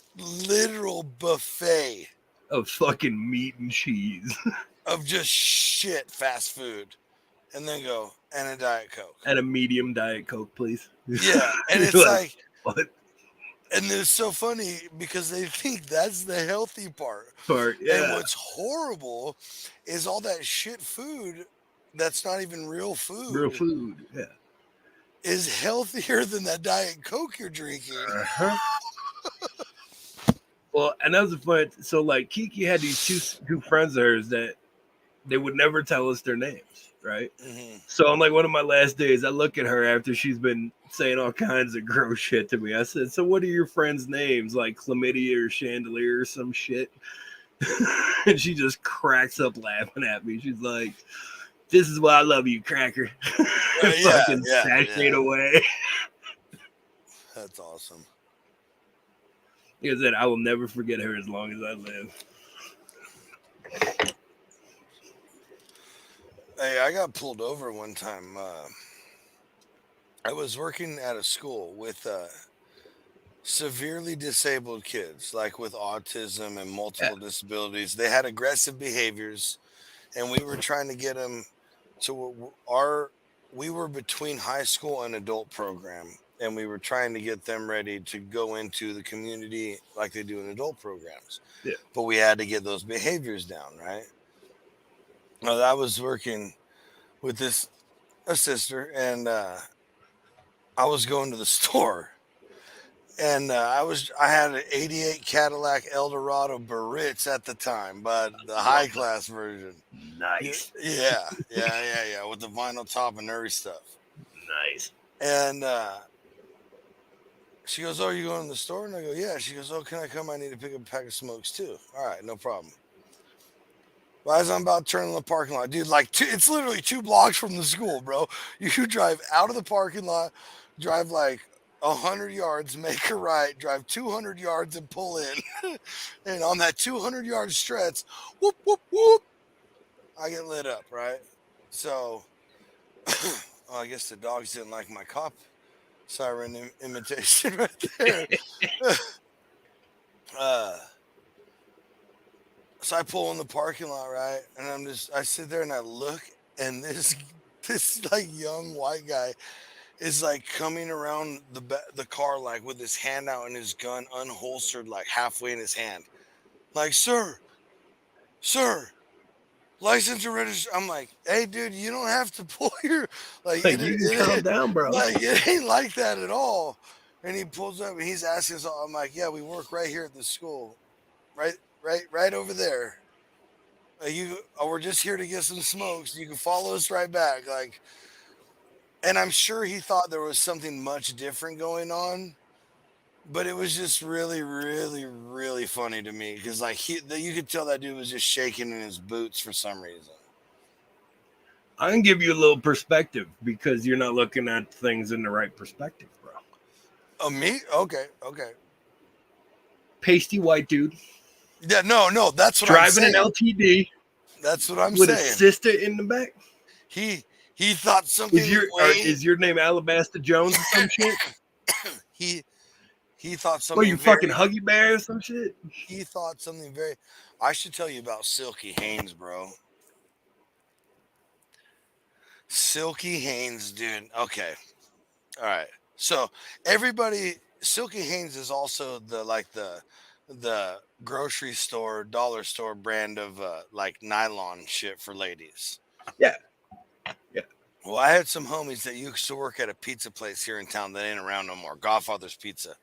A: literal buffet
B: Of fucking meat and cheese.
A: of just shit fast food and then go, and a Diet Coke?
B: And a medium Diet Coke, please.
A: Yeah, and it's
B: Like,
A: like,
B: what?
A: and it's so funny because they think that's the healthy part.
B: Part,
A: And
B: yeah.
A: what's horrible is all that shit food that's not even real food,
B: Real food, yeah.
A: is healthier than that Diet Coke you're drinking.
B: Uh-huh. Well, and that was the fun. So, like, Kiki had these two friends of hers that they would never tell us their names, right?
A: Mm-hmm.
B: So, on like one of my last days, I look at her after she's been saying all kinds of gross shit to me. I said, "So, what are your friends' names? Like Chlamydia or Chandelier or some shit?" And she just cracks up laughing at me. She's like, "This is why I love you, Cracker." Fucking sashayed away.
A: That's awesome.
B: Like I said, I will never forget her as long as I live.
A: Hey, I got pulled over one time. I was working at a school with severely disabled kids, like with autism and multiple disabilities. They had aggressive behaviors, and we were trying to get them to we were between high school and adult program, and we were trying to get them ready to go into the community like they do in adult programs.
B: Yeah.
A: But we had to get those behaviors down, right? Well, I was working with a sister, and I was going to the store, and I had an '88 Cadillac Eldorado Baritz at the time, but the high class version.
B: Nice.
A: Yeah, with the vinyl top and every stuff.
B: Nice.
A: And she goes, "Oh, you going to the store?" And I go, "Yeah." She goes, "Oh, can I come? I need to pick up a pack of smokes too." All right, no problem. Well, as I'm about to turn in the parking lot, dude, it's literally 2 blocks from the school, bro. You drive out of the parking lot, drive like 100 yards, make a right, drive 200 yards and pull in. And on that 200-yard stretch, whoop, whoop, whoop, I get lit up, right? So, I guess the dogs didn't like my cop siren imitation right there. So I pull in the parking lot, right? And I sit there and I look, and this like young white guy is like coming around the car, like with his hand out and his gun unholstered, like halfway in his hand. Like, sir, license and register. I'm like, hey, dude, you don't have to pull your, like
B: you can calm down, bro.
A: Like, it ain't like that at all. And he pulls up and he's asking us all. I'm like, yeah, we work right here at the school. Right over there. We're just here to get some smokes. You can follow us right back. Like, and I'm sure he thought there was something much different going on, but it was just really, really, really funny to me because like you could tell that dude was just shaking in his boots for some reason.
B: I can give you a little perspective because you're not looking at things in the right perspective, bro.
A: Oh, me? Okay.
B: Pasty white dude.
A: Yeah, no, that's what
B: driving
A: I'm saying.
B: An LTD.
A: That's what I'm
B: with
A: saying.
B: With a sister in the back.
A: He thought something.
B: Is your name Alabasta Jones or some shit?
A: He thought something.
B: What, you fucking Huggy Bear or some shit?
A: He thought something very. I should tell you about Silky Haynes, bro. Silky Haynes, dude. Okay, all right. So everybody, Silky Haynes is also the grocery store, dollar store brand of like nylon shit for ladies.
B: Yeah.
A: Well, I had some homies that used to work at a pizza place here in town that ain't around no more, Godfather's Pizza.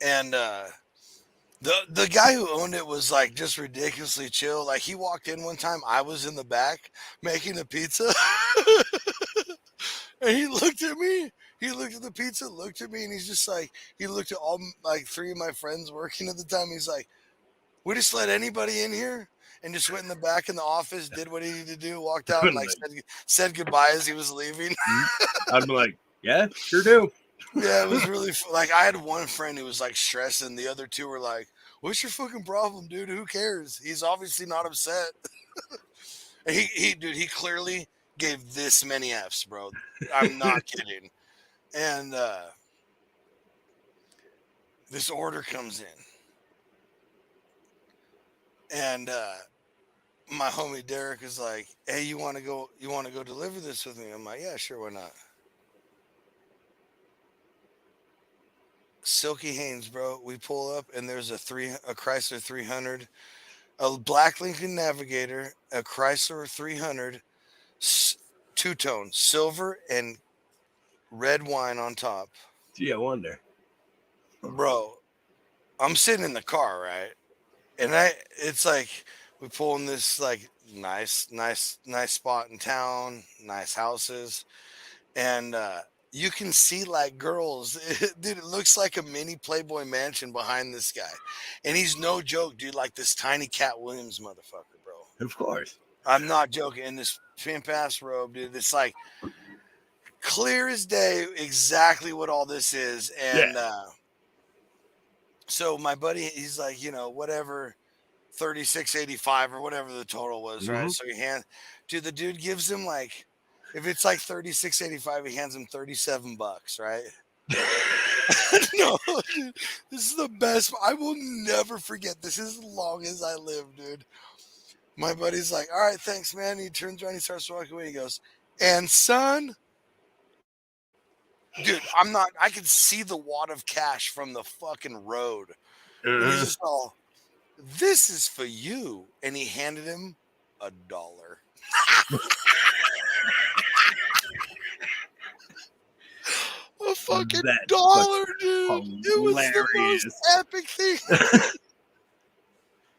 A: And the guy who owned it was like just ridiculously chill. Like he walked in one time, I was in the back making a pizza. And he looked at me. He looked at the pizza, looked at me, and he's just like, he looked at all like three of my friends working at the time. He's like, we just let anybody in here, and just went in the back in the office, did what he needed to do, walked out, and like said goodbye as he was leaving.
B: I'd be like, yeah, sure do.
A: Yeah, it was really like I had one friend who was like stressing. The other two were like, "What's your fucking problem, dude? Who cares? He's obviously not upset." And he clearly gave this many Fs, bro. I'm not kidding. And this order comes in, and my homie Derek is like, "Hey, you want to go deliver this with me?" I'm like, "Yeah, sure, why not?" Silky Haynes, bro. We pull up, and there's a Chrysler 300, a black Lincoln Navigator, a Chrysler 300, two-tone, silver and red wine on top.
B: Gee, I wonder.
A: Bro, I'm sitting in the car, right? And it's like we pull in this like nice spot in town, nice houses, and you can see like girls. Dude, it looks like a mini Playboy mansion behind this guy, and he's no joke, dude. Like this tiny Cat Williams motherfucker, bro.
B: Of course.
A: I'm not joking. In this pimp ass robe, dude. It's like clear as day, exactly what all this is. And so my buddy, he's like, whatever, 36.85 or whatever the total was,
B: Mm-hmm.
A: right? So dude, the dude gives him like, if it's like 36.85, he hands him $37, right? No, dude, this is the best. I will never forget this as long as I live, dude. My buddy's like, all right, thanks, man. He turns around, he starts walking away. He goes, and son, dude, I could see the wad of cash from the fucking road. And he's just all, this is for you. And he handed him $1. A fucking dollar, dude. It was the most epic thing.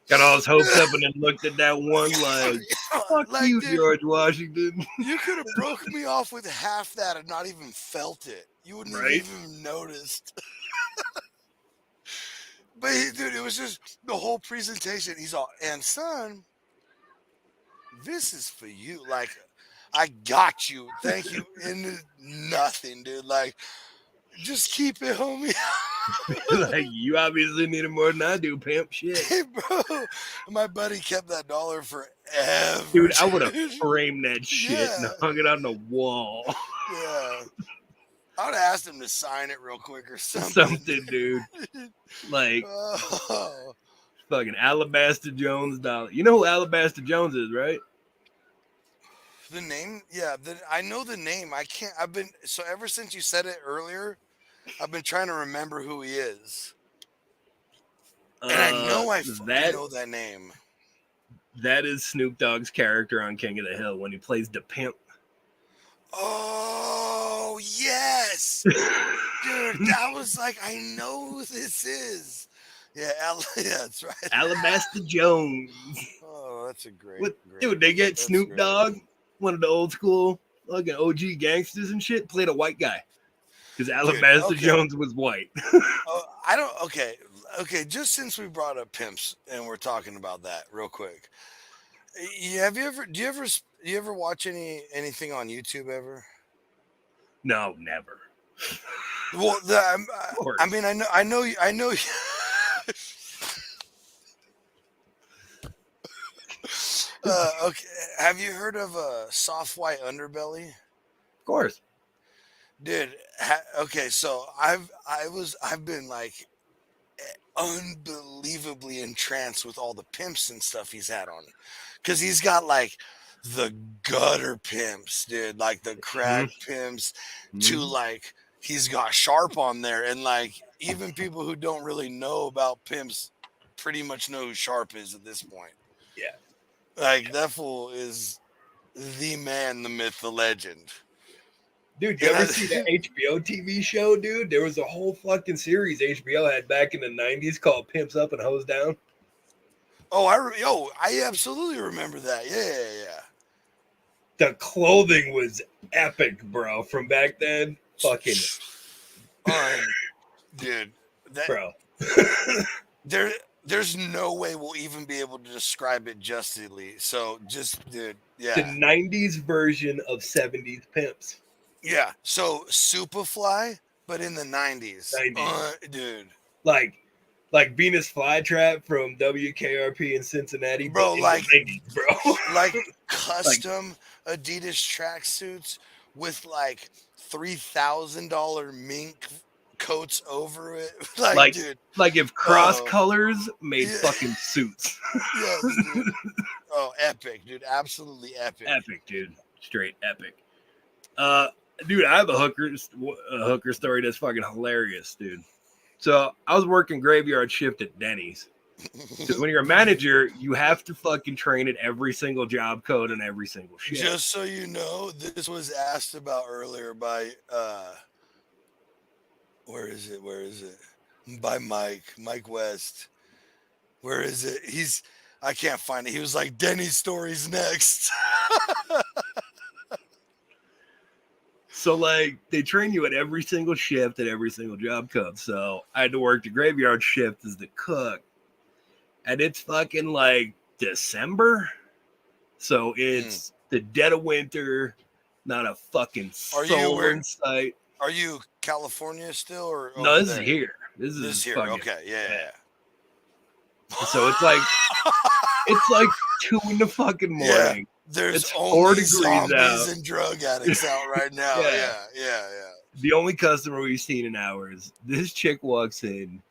B: Got all his hopes up and then looked at that one like, fuck like, you, dude, George Washington.
A: You could have broke me off with half that and not even felt it. You wouldn't have even noticed. But, dude, it was just the whole presentation. He's all, and son, this is for you. Like, I got you. Thank you. And nothing, dude. Like, just keep it, homie.
B: Like, you obviously need it more than I do, pimp. Shit.
A: Hey, bro. My buddy kept that dollar forever.
B: Dude, I would have framed that shit and hung it on the wall.
A: Yeah. I would have asked him to sign it real quick or something.
B: Something, dude. Like, fucking Alabaster Jones dollar. You know who Alabaster Jones is, right?
A: The name? Yeah, I know the name. So ever since you said it earlier, I've been trying to remember who he is. And I know I know that name.
B: That is Snoop Dogg's character on King of the Hill when he plays the pimp.
A: Oh, yes. Dude, that was like, I know who this is. Yeah, that's right.
B: Alabaster Jones.
A: Oh, that's a great.
B: Dude, they get Snoop Dogg, one of the old school fucking OG gangsters and shit, played a white guy. Because Alabaster Jones was white.
A: Okay, just since we brought up pimps and we're talking about that real quick. Do you ever watch anything on YouTube ever?
B: No, never.
A: Well, I mean, I know. Okay, have you heard of a soft white underbelly?
B: Of course,
A: dude. Okay, so I've been like unbelievably entranced with all the pimps and stuff he's had on, because he's got like the gutter pimps, dude, like the crack pimps, to like he's got Sharp on there, and like even people who don't really know about pimps pretty much know who Sharp is at this point.
B: Yeah.
A: Like that fool is the man, the myth, the legend.
B: Dude, you ever see that HBO TV show, dude? There was a whole fucking series HBO had back in the 90s called Pimps Up and Hose Down.
A: Oh, I absolutely remember that. Yeah.
B: The clothing was epic, bro, from back then. Fucking
A: dude,
B: bro.
A: There's no way we'll even be able to describe it justly. So just, dude, yeah.
B: The 90s version of 70s pimps.
A: Yeah. So Superfly, but in the 90s.
B: 90s.
A: Dude.
B: Like Venus Flytrap from WKRP in Cincinnati.
A: Bro, like
B: 90s, bro.
A: Like custom Adidas tracksuits with like $3,000 mink coats over it. Like, dude.
B: Like if Cross Colors made fucking suits.
A: Yes, dude. Oh, epic, dude. Absolutely epic.
B: Epic, dude. Straight epic. Dude, I have a hooker story that's fucking hilarious, dude. So I was working graveyard shift at Denny's. So when you're a manager, you have to fucking train at every single job code and every single shift.
A: Just so you know, this was asked about earlier by where is it? By Mike West. Where is it? I can't find it. He was like, Denny's stories next.
B: So, like, they train you at every single shift at every single job code. So, I had to work the graveyard shift as the cook. And it's fucking, like, December. So, it's the dead of winter. Not a fucking soul in sight.
A: Are you California still? Or
B: no, this is here. This is
A: here.
B: Fucking,
A: okay, yeah.
B: So, it's like 2 in the fucking morning.
A: Yeah. There's only zombies and drug addicts out right now. Yeah.
B: The only customer we've seen in hours. This chick walks in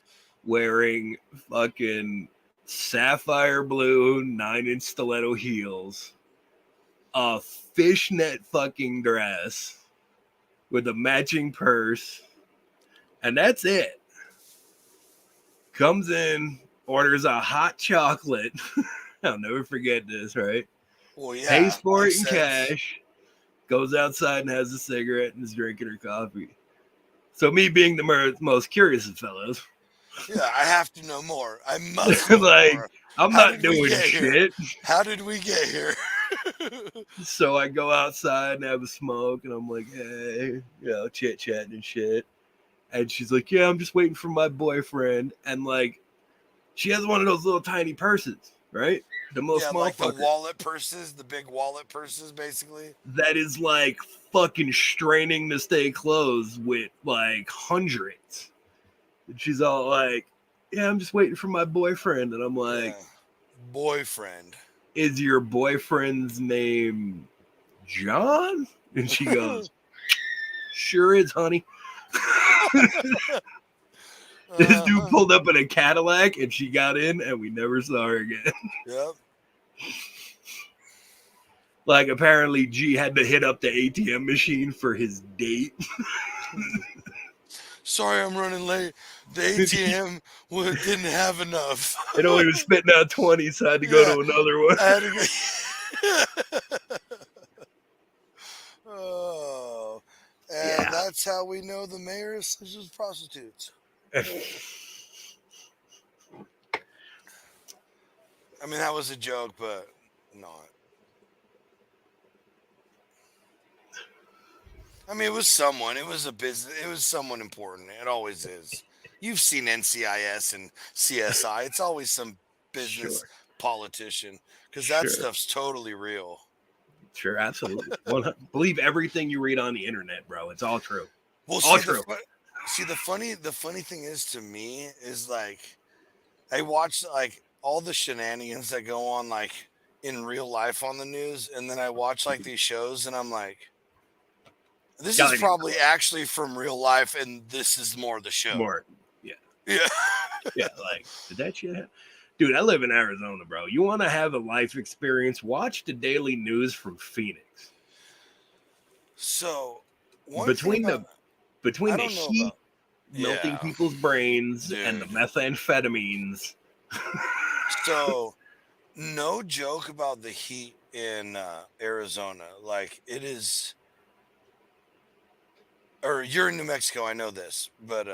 B: wearing fucking sapphire blue 9-inch stiletto heels, a fishnet fucking dress with a matching purse, and that's it. Comes in, orders a hot chocolate. I'll never forget this, right?
A: Well, yeah,
B: pays for it in cash, goes outside and has a cigarette and is drinking her coffee. So me being the most curious of fellows.
A: Yeah, I have to know more. I must know more.
B: I'm not doing shit.
A: How did we get here?
B: So I go outside and have a smoke and I'm like, hey, chit-chatting and shit. And she's like, yeah, I'm just waiting for my boyfriend. And like, she has one of those little tiny purses, right? The most small
A: like the wallet purses, the big wallet purses, basically.
B: That is like fucking straining to stay closed with like hundreds. And she's all like, yeah, I'm just waiting for my boyfriend. And I'm like,
A: boyfriend.
B: Is your boyfriend's name John? And she goes, sure is, honey. This dude pulled up in a Cadillac and she got in and we never saw her again.
A: Yep.
B: Like apparently G had to hit up the ATM machine for his date.
A: Sorry, I'm running late. The ATM didn't have enough.
B: It only was spitting out 20, so I had to go to another one.
A: I had to go. Oh. And that's how we know the mayor is prostitutes. I mean, that was a joke, but not. I mean, it was someone. It was a business. It was someone important. It always is. You've seen NCIS and CSI. It's always some business politician because that stuff's totally real.
B: Sure, absolutely. Believe everything you read on the internet, bro. It's all true.
A: Well,
B: all true.
A: The funny thing is to me is like I watch like all the shenanigans that go on like in real life on the news, and then I watch like these shows, and I'm like, this is probably actually from real life, and this is more the show. Yeah.
B: Like did that shit happen? Dude, I live in Arizona, bro. You want to have a life experience? Watch the daily news from Phoenix.
A: So
B: Between
A: I
B: the
A: don't know
B: heat
A: about.
B: melting
A: Yeah,
B: people's brains and the
A: dude.
B: methamphetamines.
A: So, no joke about the heat in Arizona. Like it is, or you're in New Mexico. I know this, but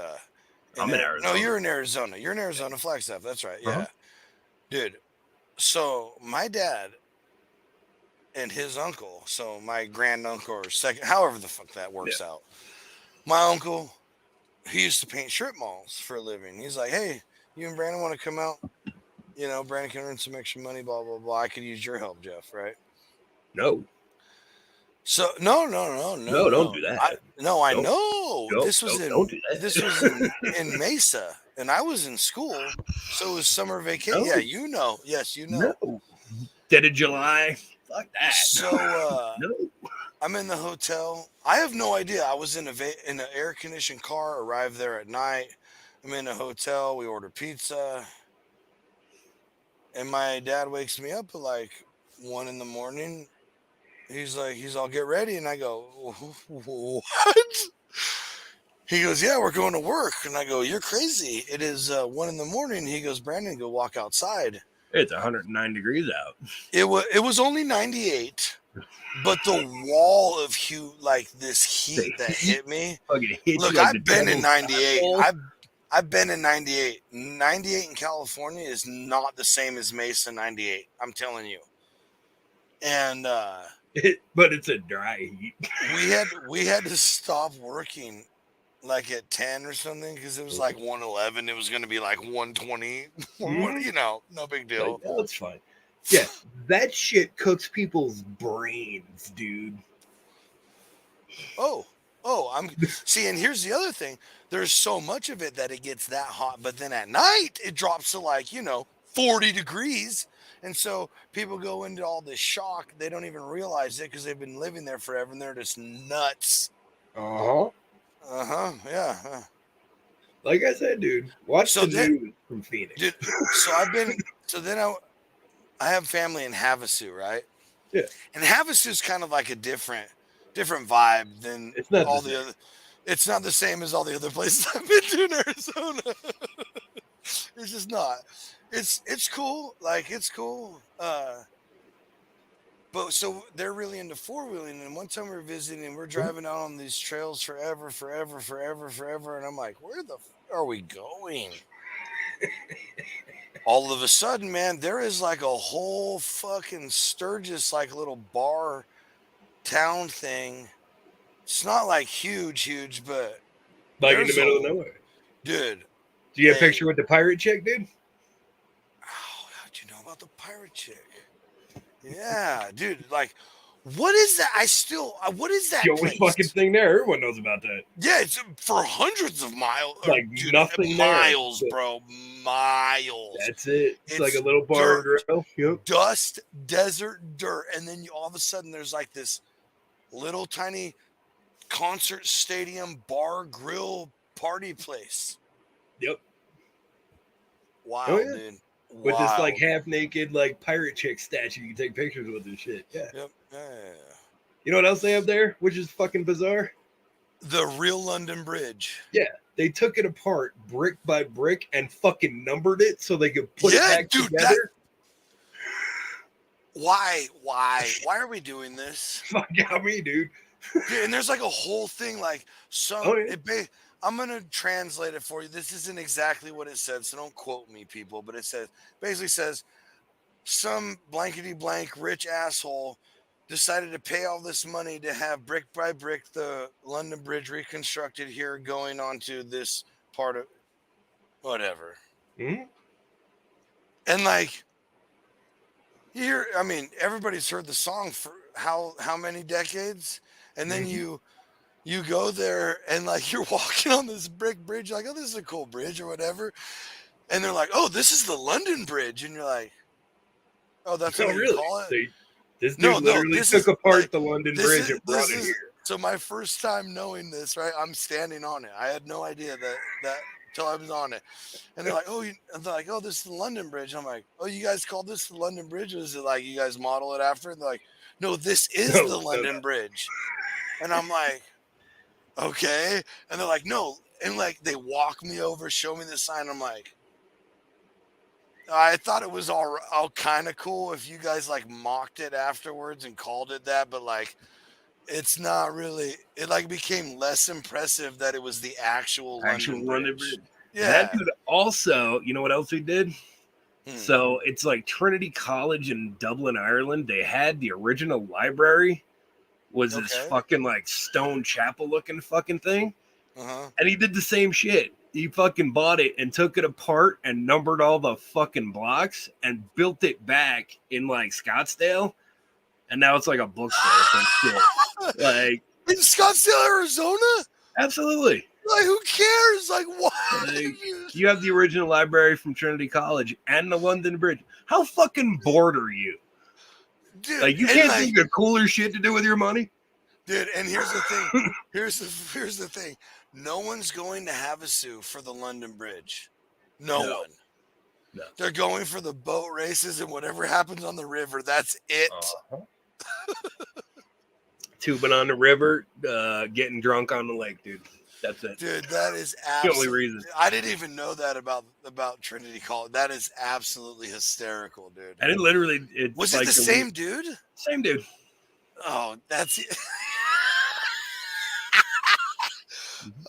B: I'm in
A: No,
B: Arizona.
A: you're in Arizona. You're in Arizona, Flagstaff. That's right.
B: Uh-huh.
A: Yeah, dude. So my dad and his uncle, so my granduncle or second, however the fuck that works out. My uncle, he used to paint strip malls for a living. He's like, hey, you and Brandon want to come out? You know, Brandon can earn some extra money, blah, blah, blah. I could use your help, Jeff, right?
B: No,
A: So no,
B: no, don't do that.
A: I
B: Don't,
A: know. This was
B: don't do that.
A: this was in Mesa, and I was in school, so it was summer vacation.
B: No.
A: Yeah, you know. Yes, you know.
B: No. Dead of July. Fuck that.
A: So
B: No.
A: I'm in the hotel. I have no idea. I was in in an air conditioned car. Arrived there at night. I'm in a hotel. We order pizza, and my dad wakes me up at like 1 in the morning. He's like, I'll get ready, and I go, what? He goes, yeah, we're going to work, and I go, you're crazy. It is 1 in the morning. He goes, Brandon, go walk outside.
B: It's 109 degrees out.
A: It was only 98. But the wall of like this heat that hit me.
B: Fucking hit
A: Look,
B: you like
A: I've been in
B: devil's
A: 98.
B: asshole.
A: I've been in 98. 98 in California is not the same as Mesa 98. I'm telling you. And
B: but it's a dry heat.
A: we had to stop working like at 10 or something because it was like 111. It was going to be like 120. You know, no big deal.
B: Like, that's fine. Yeah, that shit cooks people's brains, dude.
A: Oh, I'm see, and here's the other thing. There's so much of it that it gets that hot, but then at night it drops to like, 40 degrees. And so people go into all this shock. They don't even realize it because they've been living there forever and they're just nuts.
B: Uh-huh.
A: Yeah.
B: Like I said, dude, watch the news from Phoenix.
A: Dude, so then I have family in Havasu, right?
B: Yeah.
A: And Havasu is kind of like a different vibe than
B: It's not
A: all
B: the
A: the
B: same.
A: other. It's not the same as all the other places I've been to in Arizona. It's just not. It's cool. Like it's cool. But so they're really into four-wheeling. And one time we were visiting and we're driving out on these trails forever. And I'm like, where the are we going? All of a sudden, man, there is like a whole fucking Sturgis, like little bar town thing. It's not like huge, but
B: Like in the middle of nowhere.
A: Dude.
B: Do you get a picture with the pirate chick, dude?
A: Oh, how'd you know about the pirate chick? Yeah, dude. Like, what is that? What is that?
B: The only fucking thing there. Everyone knows about that.
A: Yeah, it's for hundreds of miles.
B: Like
A: dude,
B: nothing
A: miles,
B: there,
A: bro. Miles.
B: That's it. It's like a little bar
A: dirt,
B: and grill. Yep.
A: Dust, desert, dirt, and then all of a sudden there's like this little tiny concert stadium bar grill party place.
B: Yep.
A: Wow, dude.
B: With this like half naked like pirate chick statue you can take pictures with and shit. Yeah.
A: Yep. Yeah.
B: You know what else they have there, which is fucking bizarre?
A: The real London Bridge.
B: Yeah. They took it apart brick by brick and fucking numbered it so they could put it back together.
A: Why are we doing this?
B: Fuck out me, dude.
A: And there's like a whole thing like I'm gonna translate it for you. This isn't exactly what it said, so don't quote me, people. But it basically says some blankety blank rich asshole decided to pay all this money to have brick by brick the London Bridge reconstructed here, going on to this part of whatever.
B: Mm-hmm.
A: And like here, I mean, everybody's heard the song for how many decades, and then you go there and like you're walking on this brick bridge, like, oh, this is a cool bridge or whatever, and they're like, oh, this is the London Bridge, and you're like, oh, that's what you call it.
B: This dude literally took apart the London Bridge and brought it here.
A: So my first time knowing this, right? I'm standing on it. I had no idea that till I was on it. And they're like, oh, they're like, oh, this is the London Bridge. I'm like, oh, you guys call this the London Bridge? Or is it like you guys model it after? And they're like, no, this is the London Bridge. And I'm like, Okay. And they're like, no. And like, they walk me over, show me the sign. I'm like, I thought it was all kind of cool if you guys like mocked it afterwards and called it that, but like, it's not really. It like became less impressive that it was the actual
B: Actual
A: London
B: London
A: Bridge.
B: Bridge.
A: Yeah.
B: That dude also, you know what else we did?
A: Hmm.
B: So it's like Trinity College in Dublin, Ireland. They had the original library was this
A: Okay.
B: fucking like stone chapel looking fucking thing.
A: Uh-huh.
B: And he did the same shit. He fucking bought it and took it apart and numbered all the fucking blocks and built it back in like Scottsdale. And now it's like a bookstore or some shit. Like
A: In Scottsdale, Arizona?
B: absolutely.
A: Like, who cares? Like, what?
B: Like, you have the original library from Trinity College and the London Bridge. How fucking bored are you?
A: Dude,
B: Like, you
A: and,
B: can't
A: like,
B: think of cooler shit to do with your money?
A: dude, and here's the thing. Here's the thing. No one's going to Havasu for the London Bridge. No one.
B: No.
A: They're going for the boat races and whatever happens on the river. That's it.
B: Tubing on the river, getting drunk on the lake, dude. That's it.
A: Dude, that is
B: The
A: absolutely.
B: only reason.
A: I didn't even know that about Trinity College. That is absolutely hysterical, dude.
B: And it literally, it's
A: Was
B: like
A: it the same dude?
B: Same dude.
A: Oh, that's it.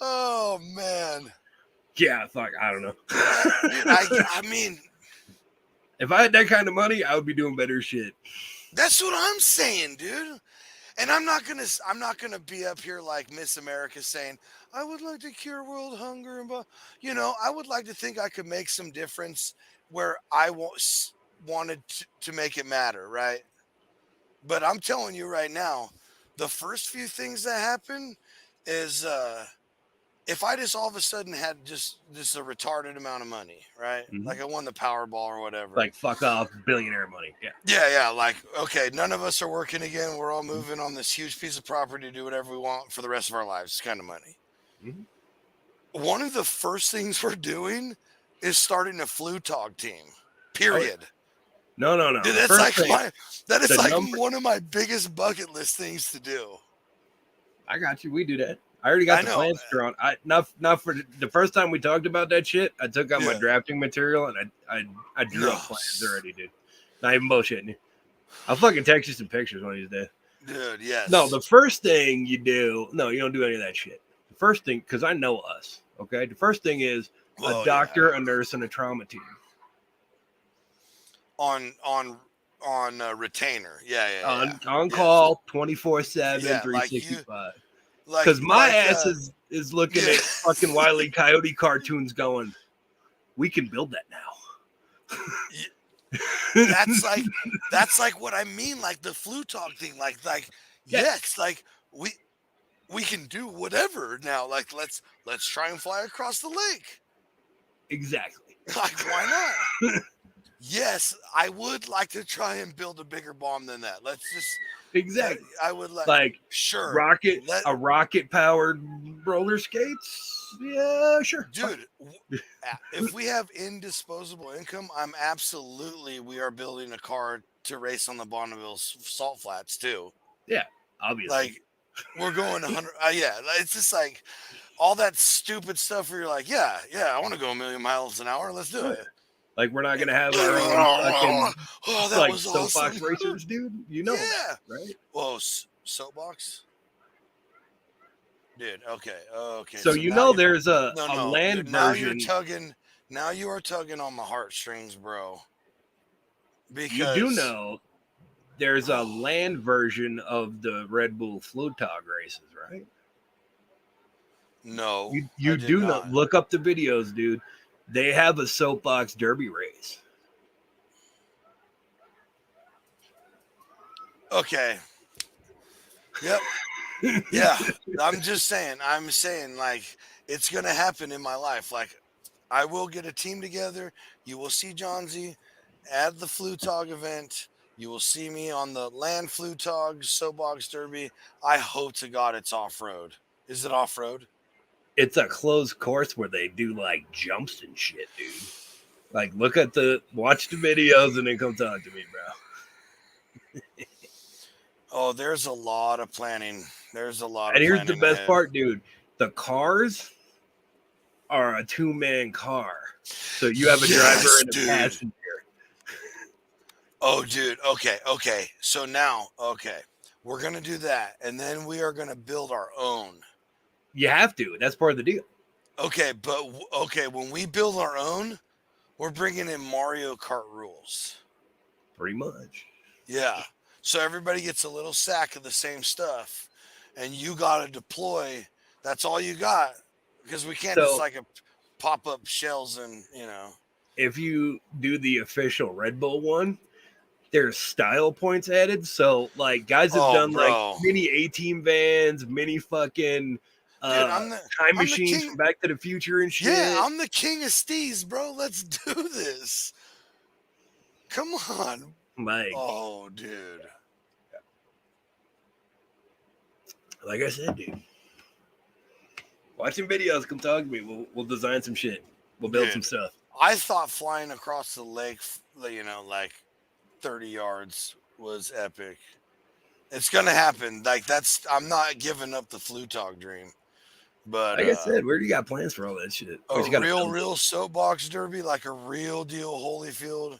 A: Oh man.
B: Yeah, fuck, I don't know.
A: I mean,
B: If I had that kind of money, I would be doing better shit.
A: that's what I'm saying, dude. And I'm not gonna be up here like Miss America saying I would like to cure world hunger and I would like to think I could make some difference where I wanted to make it matter, right? But I'm telling you right now, the first few things that happen is if I just all of a sudden had just a retarded amount of money, right?
B: Mhm.
A: Like I won the Powerball or whatever.
B: Like, fuck off, billionaire money. Yeah.
A: Yeah. Like, okay, none of us are working again. We're all moving on this huge piece of property to do whatever we want for the rest of our lives. It's kind of money.
B: Mhm.
A: One of the first things we're doing is starting a Flutog team. Period.
B: No.
A: Dude,
B: The
A: that's
B: first
A: like
B: thing-
A: that is
B: the
A: like
B: number-
A: one of my biggest bucket list things to do.
B: I got you. We do that. I already got
A: I
B: the
A: know.
B: plans drawn. Not for the first time we talked about that shit. I took out my
A: Yeah.
B: drafting material and I drew up
A: No.
B: plans already, dude. Not even bullshitting you. I'll fucking text you some pictures one of these days.
A: Dude, yes.
B: No, the first thing you do, no, you don't do any of that shit. The first thing, because I know us, okay? The first thing is
A: Well,
B: a doctor,
A: yeah.
B: a nurse, and a trauma team.
A: on retainer. Yeah.
B: On
A: Yes.
B: call 24/7,
A: Yeah, like you-
B: 365.
A: Like
B: Because my
A: like,
B: ass is looking
A: yeah.
B: at fucking Wile E. Coyote cartoons going, we can build that now.
A: that's like what I mean, like the Flutog thing. Like
B: Yeah.
A: yes, like we can do whatever now. Like let's try and fly across the lake.
B: Exactly.
A: Like why not? Yes, I would like to try and build a bigger bomb than that. Let's just
B: Exactly.
A: I would
B: Like
A: sure
B: rocket powered roller skates. Yeah, sure.
A: dude. If we have indisposable income, we are building a car to race on the Bonneville salt flats too.
B: Obviously.
A: Like we're going 100. Yeah, it's just like all that stupid stuff where you're like, yeah, I want to go 1,000,000 miles an hour. Let's do it.
B: Like we're not gonna have our own fucking
A: Oh, that
B: like
A: was
B: soapbox
A: awesome.
B: racers, dude. You know
A: Yeah.
B: that, right?
A: Whoa, soapbox. Dude, okay.
B: So you
A: now
B: know
A: you're-
B: there's a
A: no,
B: land
A: dude, now
B: version.
A: Now you are tugging on my heartstrings, bro. Because
B: You do know there's a land version of the Red Bull Flutog races, right?
A: No,
B: You
A: I did
B: do know.
A: not.
B: Look up the videos, dude. They have a soapbox derby race.
A: Okay. Yep. Yeah. I'm saying like it's gonna happen in my life. Like I will get a team together. You will see John Z at the Flutog event. You will see me on the land Flutog soapbox derby. I hope to God it's off road. Is it off road?
B: It's a closed course where they do like jumps and shit, dude. Like watch the videos and then come talk to me, bro.
A: Oh, there's a lot of planning. There's a lot.
B: And
A: of
B: here's the
A: planning
B: best
A: ahead.
B: part, dude. The cars are a 2-man car. So you have a driver and a passenger.
A: Oh, dude. Okay. So now, we're going to do that. And then we are going to build our own.
B: You have to. That's part of the deal.
A: Okay, but when we build our own, we're bringing in Mario Kart rules.
B: Pretty much.
A: Yeah. So everybody gets a little sack of the same stuff, and you got to deploy. That's all you got, because we can't just like pop up shells and,
B: If you do the official Red Bull one, there's style points added. So like guys have done like mini A-Team vans, mini fucking time machines from Back to the Future and shit.
A: Yeah, I'm the king of steez, bro. Let's do this. Come on.
B: Like,
A: oh, dude.
B: Like I said, dude. Watching videos, come talk to me. We'll design some shit. We'll build some stuff.
A: I thought flying across the lake, like 30 yards was epic. It's gonna happen. Like I'm not giving up the Flutog dream. But
B: like I said, where do you got plans for all that shit?
A: A real soapbox derby, like a real deal Holyfield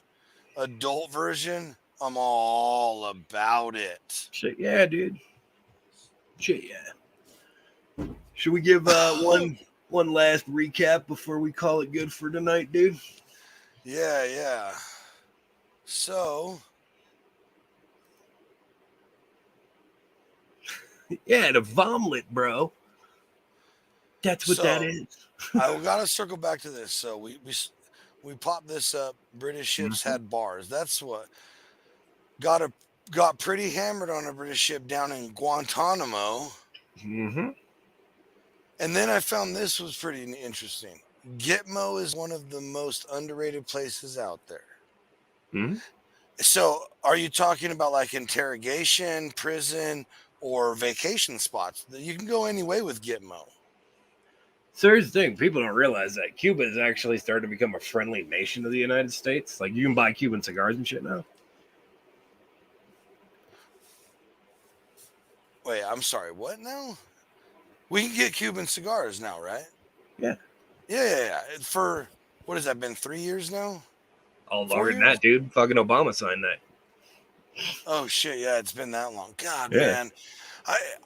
A: adult version. I'm all about it.
B: Shit, yeah, dude. Shit, yeah. Should we give one last recap before we call it good for tonight, dude?
A: Yeah. So,
B: yeah, the vomlet, bro. That's what that is.
A: I gotta circle back to this. So we popped this up. British ships had bars. That's what got pretty hammered on a British ship down in Guantanamo.
B: Mm-hmm.
A: And then I found this was pretty interesting. Gitmo is one of the most underrated places out there.
B: Mm-hmm.
A: So are you talking about like interrogation, prison, or vacation spots? You can go any way with Gitmo.
B: So here's the thing. People don't realize that Cuba has actually started to become a friendly nation to the United States. Like, you can buy Cuban cigars and shit now.
A: Wait, I'm sorry. What now? We can get Cuban cigars now, right?
B: Yeah.
A: Yeah. For, what has that been, 3 years now?
B: Oh, longer than that, dude. Fucking Obama signed that.
A: Oh, shit. Yeah, it's been that long. God, man.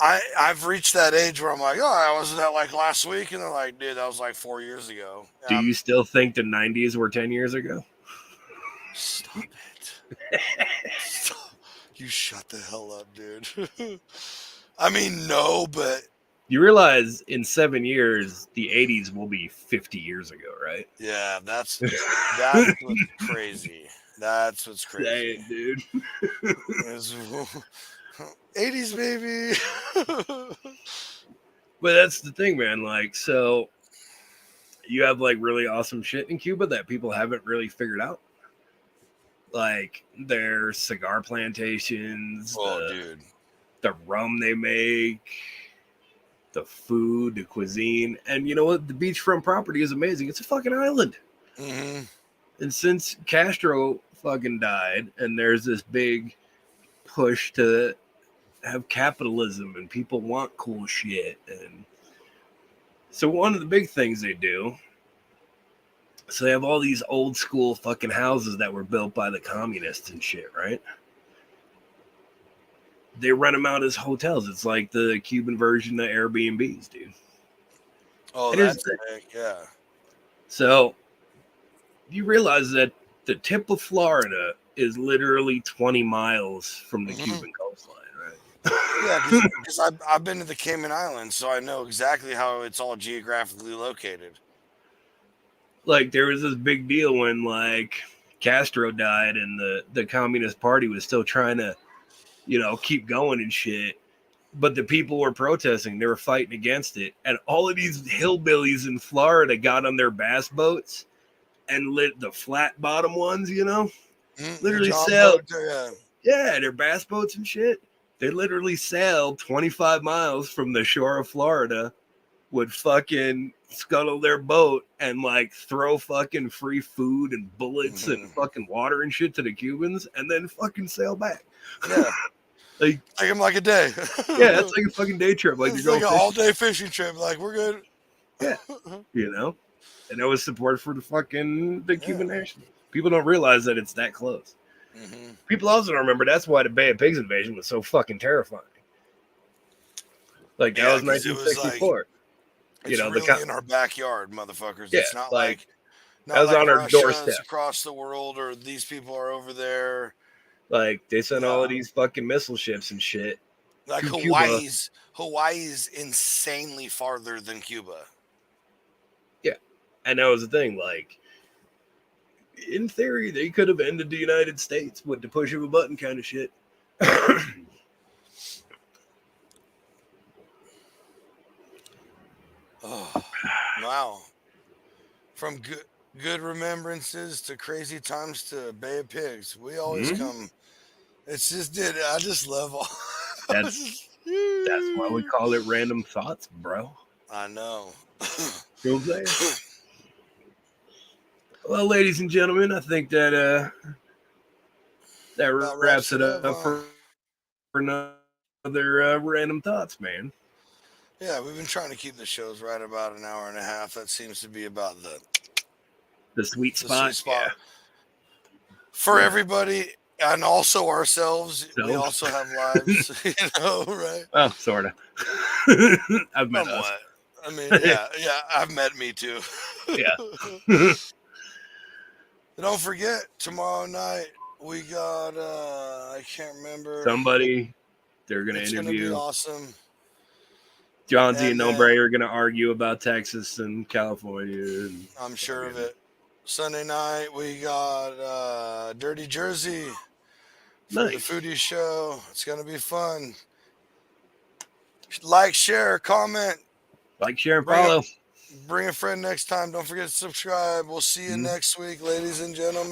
A: I've reached that age where I'm like, I wasn't that like last week, and they're like, dude, that was like 4 years ago.
B: Do you still think the 90s were 10 years ago?
A: Stop it. You shut the hell up, dude. I mean, no, but
B: you realize in 7 years the 80s will be 50 years ago, right?
A: Yeah, that's what's crazy. That's what's crazy.
B: Say it, dude.
A: 80s, baby.
B: But that's the thing, man. Like, so you have like really awesome shit in Cuba that people haven't really figured out. Like their cigar plantations,
A: dude,
B: the rum they make, the food, the cuisine, and you know what? The beachfront property is amazing. It's a fucking island.
A: Mm-hmm.
B: And since Castro fucking died, and there's this big push to have capitalism and people want cool shit, and so one of the big things they do, so they have all these old school fucking houses that were built by the communists and shit, right? They rent them out as hotels. It's like the Cuban version of Airbnbs, dude.
A: Oh, that's sick, yeah.
B: So you realize that the tip of Florida is literally 20 miles from the Cuban coastline, right?
A: Yeah, because I've been to the Cayman Islands, so I know exactly how it's all geographically located.
B: Like, there was this big deal when, like, Castro died and the Communist Party was still trying to, you know, keep going and shit. But the people were protesting. They were fighting against it. And all of these hillbillies in Florida got on their bass boats and lit the flat bottom ones, you know? Literally sailed. Yeah, their bass boats and shit. They literally sailed 25 miles from the shore of Florida, would fucking scuttle their boat and like throw fucking free food and bullets and fucking water and shit to the Cubans and then fucking sail back.
A: Yeah.
B: Like,
A: Take him like a day.
B: yeah, that's like a fucking day trip. Like
A: It's
B: you're
A: like
B: going
A: an
B: fishing.
A: all-day fishing trip. Like, we're good.
B: Yeah. You know? And it was support for the Cuban
A: Yeah.
B: nation. People don't realize that it's that close.
A: Mm-hmm.
B: People also don't remember that's why the Bay of Pigs invasion was so fucking terrifying. Like that
A: Yeah,
B: was
A: 'cause it was like
B: 1964.
A: it's really in our backyard, motherfuckers.
B: Yeah,
A: It's not
B: like,
A: not
B: that was
A: like
B: on our
A: Russia
B: doorstep.
A: is across the world or these people are over there.
B: Like they sent all of
A: No.
B: these fucking missile ships and shit.
A: Like
B: to Cuba.
A: Hawaii's insanely farther than Cuba.
B: And that was the thing. Like, in theory, they could have ended the United States with the push of a button kind of shit.
A: Oh, wow. From good remembrances to crazy times to Bay of Pigs. We always
B: Mhm.
A: come. It's just did. I just love all.
B: That's why we call it random thoughts, bro.
A: I know.
B: You know what I'm saying? Well, ladies and gentlemen, I think that
A: About
B: wraps it up
A: huh?
B: for another random thoughts, man.
A: Yeah, we've been trying to keep the shows right about an hour and a half. That seems to be about
B: The sweet
A: the
B: spot.
A: sweet spot for everybody and also ourselves. We
B: Selves.
A: also have lives, right?
B: Well, sort of. I've met us.
A: Somewhat. I mean, yeah, I've met me too.
B: Yeah.
A: Don't forget, tomorrow night we got I can't remember.
B: Somebody they're gonna
A: It's gonna be
B: interview.
A: awesome.
B: John Z
A: And
B: and Ombre are gonna argue about Texas and California.
A: I'm sure of it. Sunday night we got Dirty Jersey for
B: Nice.
A: the foodie show. It's gonna be fun. Like, share, comment,
B: Like, share, and
A: Bring it-
B: follow.
A: bring a friend next time. Don't forget to subscribe. We'll see you next week, ladies and gentlemen.